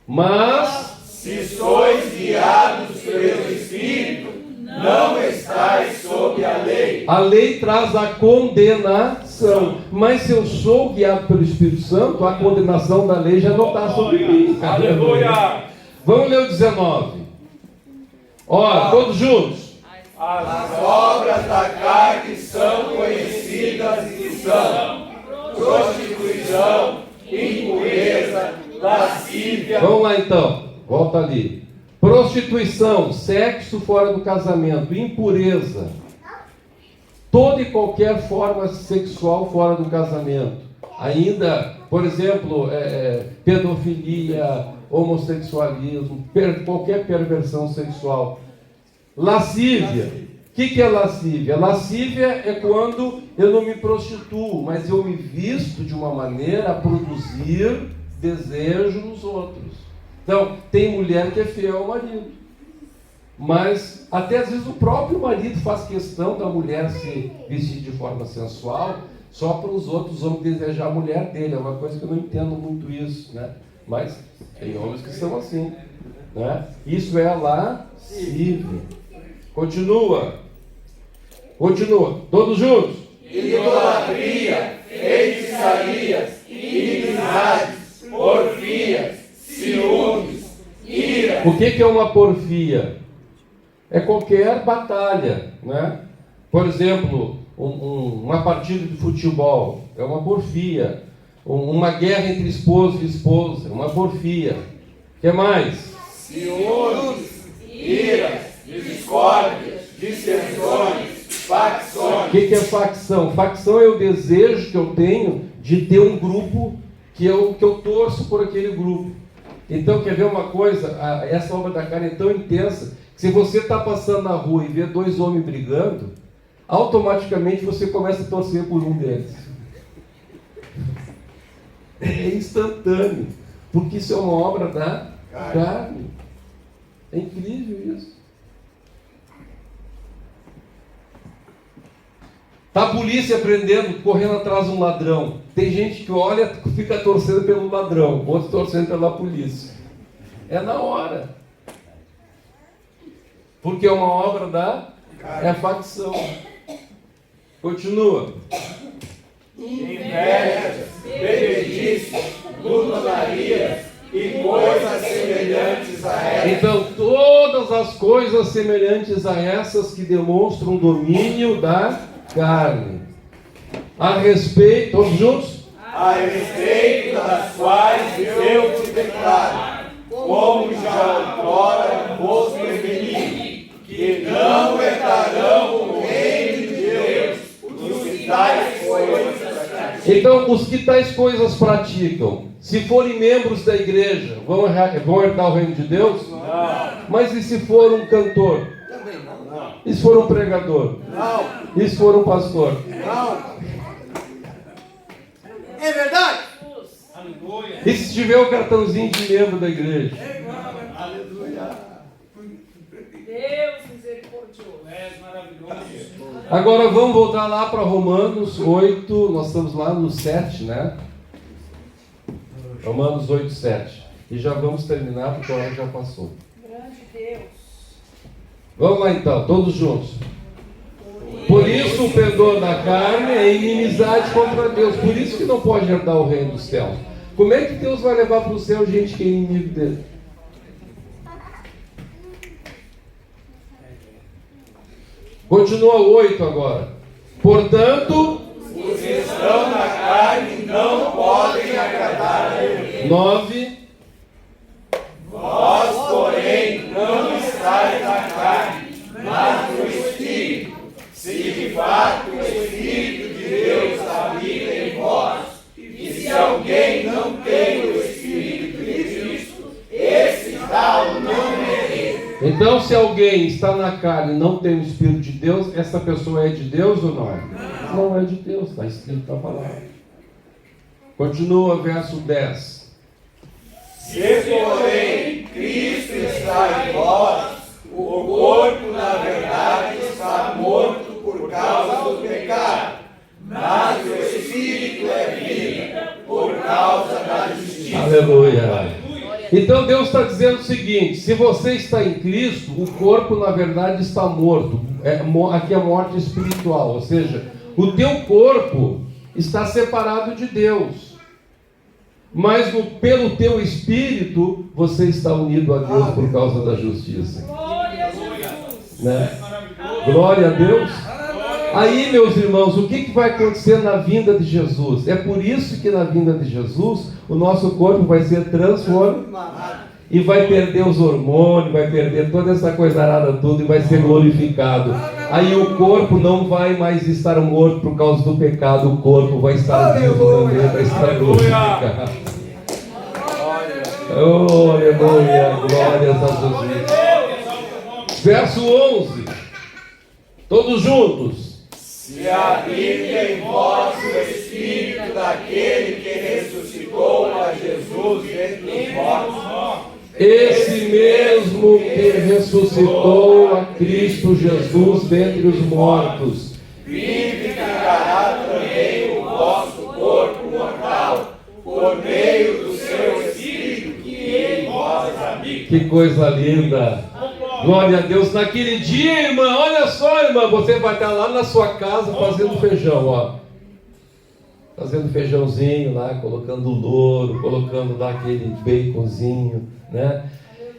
Mas se sois guiados pelo Espírito, não estáis sob a lei. A lei traz a condenação. Mas se eu sou guiado pelo Espírito Santo, a condenação da lei já não está sobre mim. Aleluia! Vamos ler o 19. Ó, todos juntos. As obras da carne são conhecidas e são prostituição, impureza, lascívia. Vamos lá então, volta ali. Prostituição, sexo fora do casamento, impureza, toda e qualquer forma sexual fora do casamento. Ainda, por exemplo, pedofilia, homossexualismo, qualquer perversão sexual. Lascívia. O que é lascívia? Lascívia é quando eu não me prostituo, mas eu me visto de uma maneira a produzir desejo nos outros. Então, tem mulher que é fiel ao marido, mas até às vezes o próprio marido faz questão da mulher se vestir de forma sensual, só para os outros homens desejar a mulher dele. É uma coisa que eu não entendo muito isso, né? Mas tem homens que são assim, né? Isso é lascívia. Continua, todos juntos. Idolatria, feitiçarias, inimizades, porfias, ciúmes, ira. O que é uma porfia? É qualquer batalha, né? Por exemplo, uma partida de futebol é uma porfia. Uma guerra entre esposo e esposa é uma porfia. O que mais? Ciúmes, iras, discórdias, dissensões, facções. O que é facção? Facção é o desejo que eu tenho de ter um grupo que eu torço por aquele grupo. Então, quer ver uma coisa? Essa obra da carne é tão intensa que se você está passando na rua e vê dois homens brigando, automaticamente você começa a torcer por um deles. É instantâneo, porque isso é uma obra da carne. É incrível isso. Está a polícia prendendo, correndo atrás de um ladrão. Tem gente que olha e fica torcendo pelo ladrão, outros torcendo pela polícia. É na hora. Porque é uma obra da facção. Continua. Invejas, bebedices, glutonarias e coisas semelhantes a essas. Então, todas as coisas semelhantes a essas que demonstram domínio da carne. A respeito, todos juntos? a respeito das quais eu te declaro, como já outrora vos preveni, que não herdarão o reino de Deus os que tais coisas praticam. Então, os que tais coisas praticam, se forem membros da igreja, vão herdar o reino de Deus? Não. Mas e se for um cantor? Também não. E se for um pregador? Não. E se for um pastor? Não. É verdade? E se tiver o cartãozinho de membro da igreja? Aleluia. Deus misericordioso. Maravilhoso. Agora vamos voltar lá para Romanos 8, nós estamos lá no 7, né? Romanos 8, 7. E já vamos terminar porque a hora já passou. Grande Deus. Vamos lá então, todos juntos. Por isso o pendor da carne é inimizade contra Deus. Por isso que não pode herdar o reino dos céus. Como é que Deus vai levar para o céu gente que é inimigo dele? Continua o 8 agora. Portanto, Os que estão na carne não podem agradar a Deus. 9. Vós, porém, não estáis na carne, mas no Espírito. Se de fato o Espírito de Deus habita em vós, e se alguém não tem o Espírito de Cristo, esse tal não é. Então, se alguém está na carne e não tem o Espírito de Deus, essa pessoa é de Deus ou não é? Não é de Deus, está escrito na palavra. Continua, verso 10. Se, porém, Cristo está em vós, o corpo, na verdade, está morto por causa do pecado, mas o Espírito é vida por causa da justiça. Aleluia. Então Deus está dizendo o seguinte: se você está em Cristo, o corpo na verdade está morto. Aqui é morte espiritual, ou seja, o teu corpo está separado de Deus. Mas pelo teu espírito, você está unido a Deus por causa da justiça. Glória a Jesus. Né? Glória a Deus. Aí, meus irmãos, o que vai acontecer na vinda de Jesus? É por isso que na vinda de Jesus, o nosso corpo vai ser transformado. E vai perder os hormônios, vai perder toda essa coisa arada tudo e vai ser glorificado. Aí o corpo não vai mais estar morto por causa do pecado, o corpo vai estar vivo também, vai estar glorificado. Oh, aleluia, glórias a Jesus. Verso 11. Todos juntos. Se habita em vós o Espírito daquele que ressuscitou a Jesus dentre os mortos, Esse mesmo que ressuscitou a Cristo Jesus dentre os mortos, vivificará também o vosso corpo mortal, por meio do seu Espírito que em vós habita. que coisa linda! Glória a Deus. Naquele dia, irmã, olha só, irmã, você vai estar lá na sua casa fazendo feijão, ó. Fazendo feijãozinho lá, colocando louro, colocando lá aquele baconzinho, né?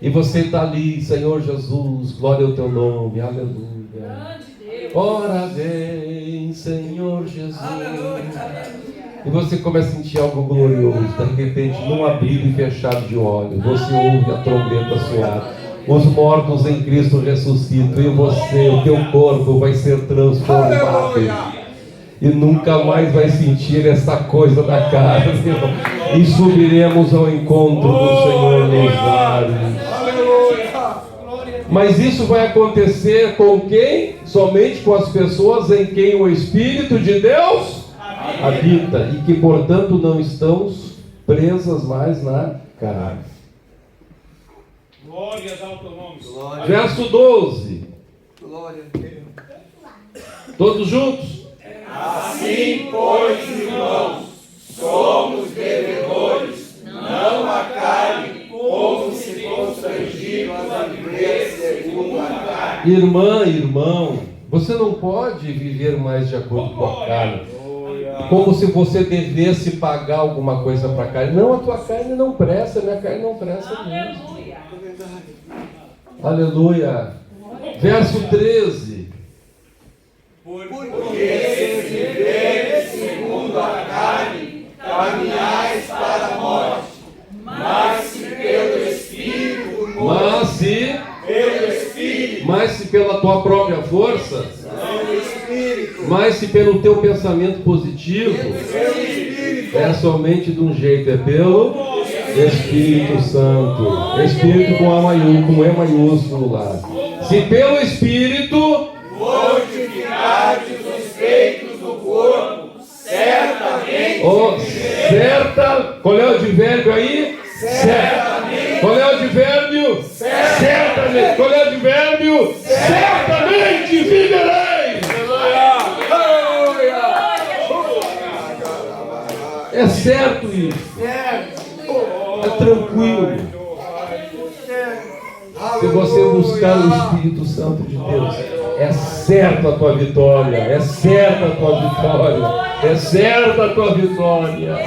E você está ali, Senhor Jesus, glória ao teu nome, aleluia. Grande Deus. Ora vem, Senhor Jesus. E você começa a sentir algo glorioso, de repente, num abrir e fechar de olhos, você ouve a trombeta soar. Os mortos em Cristo ressuscitam e você, o teu corpo vai ser transformado. E nunca mais vai sentir essa coisa da carne. E subiremos ao encontro do Senhor nos ares. Mas isso vai acontecer com quem? Somente com as pessoas em quem o Espírito de Deus habita. E que, portanto, não estão presas mais na carne. Glórias ao teu nome. Verso 12. Glória a Deus. Todos juntos? Assim, pois, irmãos, somos devedores, não a carne, como se constrangidos a viver segundo a carne. Irmã, irmão, você não pode viver mais de acordo com a carne. Como se você devesse pagar alguma coisa para a carne. Não, a tua carne não presta, a minha carne não presta mesmo. Aleluia. Aleluia. Verso 13. Porque se viver segundo a carne, tua própria força, mas se pelo teu pensamento positivo, é somente de um jeito, é pelo Espírito Santo. Espírito com E maiúsculo lá. Se pelo Espírito mortificardes os feitos do corpo, certamente. Qual é o advérbio aí? Certamente. Qual é o advérbio? Certamente. Qual é o advérbio? Certamente vivereis. É certo isso. É tranquilo. Se você buscar o Espírito Santo de Deus, é certa a tua vitória. É certa a tua vitória. É certa a tua vitória.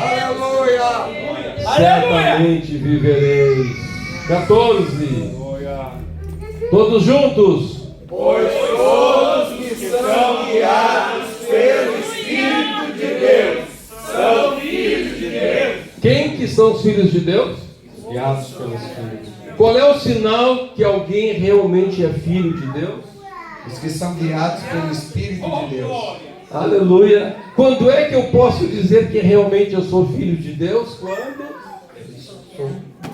Certamente vivereis. 14. Todos juntos. Pois todos que são guiados pelo Espírito de Deus são filhos de Deus. Quem que são os filhos de Deus? Guiados pelo Espírito. Qual é o sinal que alguém realmente é filho de Deus? Os que são guiados pelo Espírito de Deus. Aleluia. Quando é que eu posso dizer que realmente eu sou filho de Deus? Quando? Sou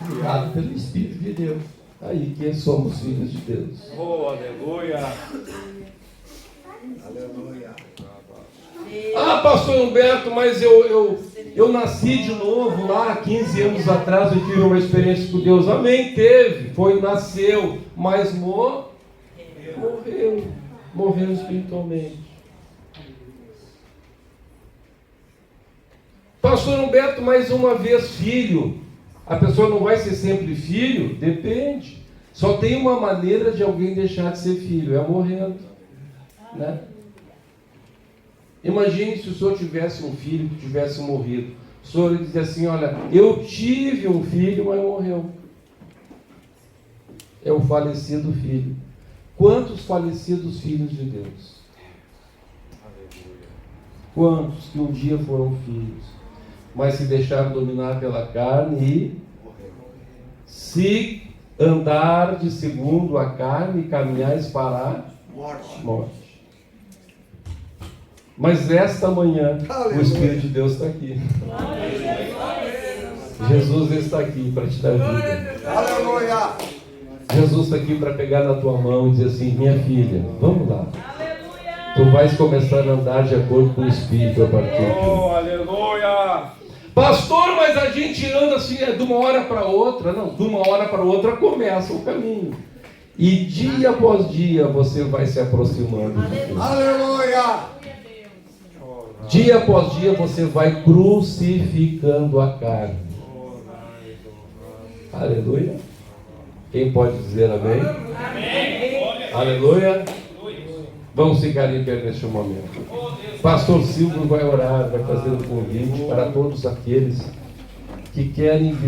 guiado pelo Espírito de Deus. Aí que somos filhos de Deus. Oh, aleluia. Ah, pastor Humberto, mas eu nasci de novo lá 15 anos atrás, eu tive uma experiência com Deus. Amém, teve, nasceu, mas morreu espiritualmente. Pastor Humberto, mais uma vez filho, a pessoa não vai ser sempre filho? Depende. Só tem uma maneira de alguém deixar de ser filho, é morrendo, né? Imagine se o senhor tivesse um filho que tivesse morrido. O senhor dizia assim: olha, eu tive um filho, mas morreu. É o falecido filho. Quantos falecidos filhos de Deus? Quantos que um dia foram filhos, mas se deixaram dominar pela carne e se andar de segundo a carne e caminhares para a morte. Mas esta manhã, o Espírito de Deus está aqui. Jesus está aqui para te dar vida. Aleluia! Jesus está aqui para pegar na tua mão e dizer assim: minha filha, vamos lá. Tu vais começar a andar de acordo com o Espírito a partir de Oh, hoje. aleluia. Pastor, mas a gente anda assim, de uma hora para outra. Não, de uma hora para outra começa o caminho. E dia após dia você vai se aproximando de Deus. Aleluia! Dia após dia você vai crucificando a carne. Aleluia. Quem pode dizer amém? Amém. Aleluia. Vamos ficar em pé neste momento. Pastor Silvio vai orar, vai fazer um convite para todos aqueles que querem viver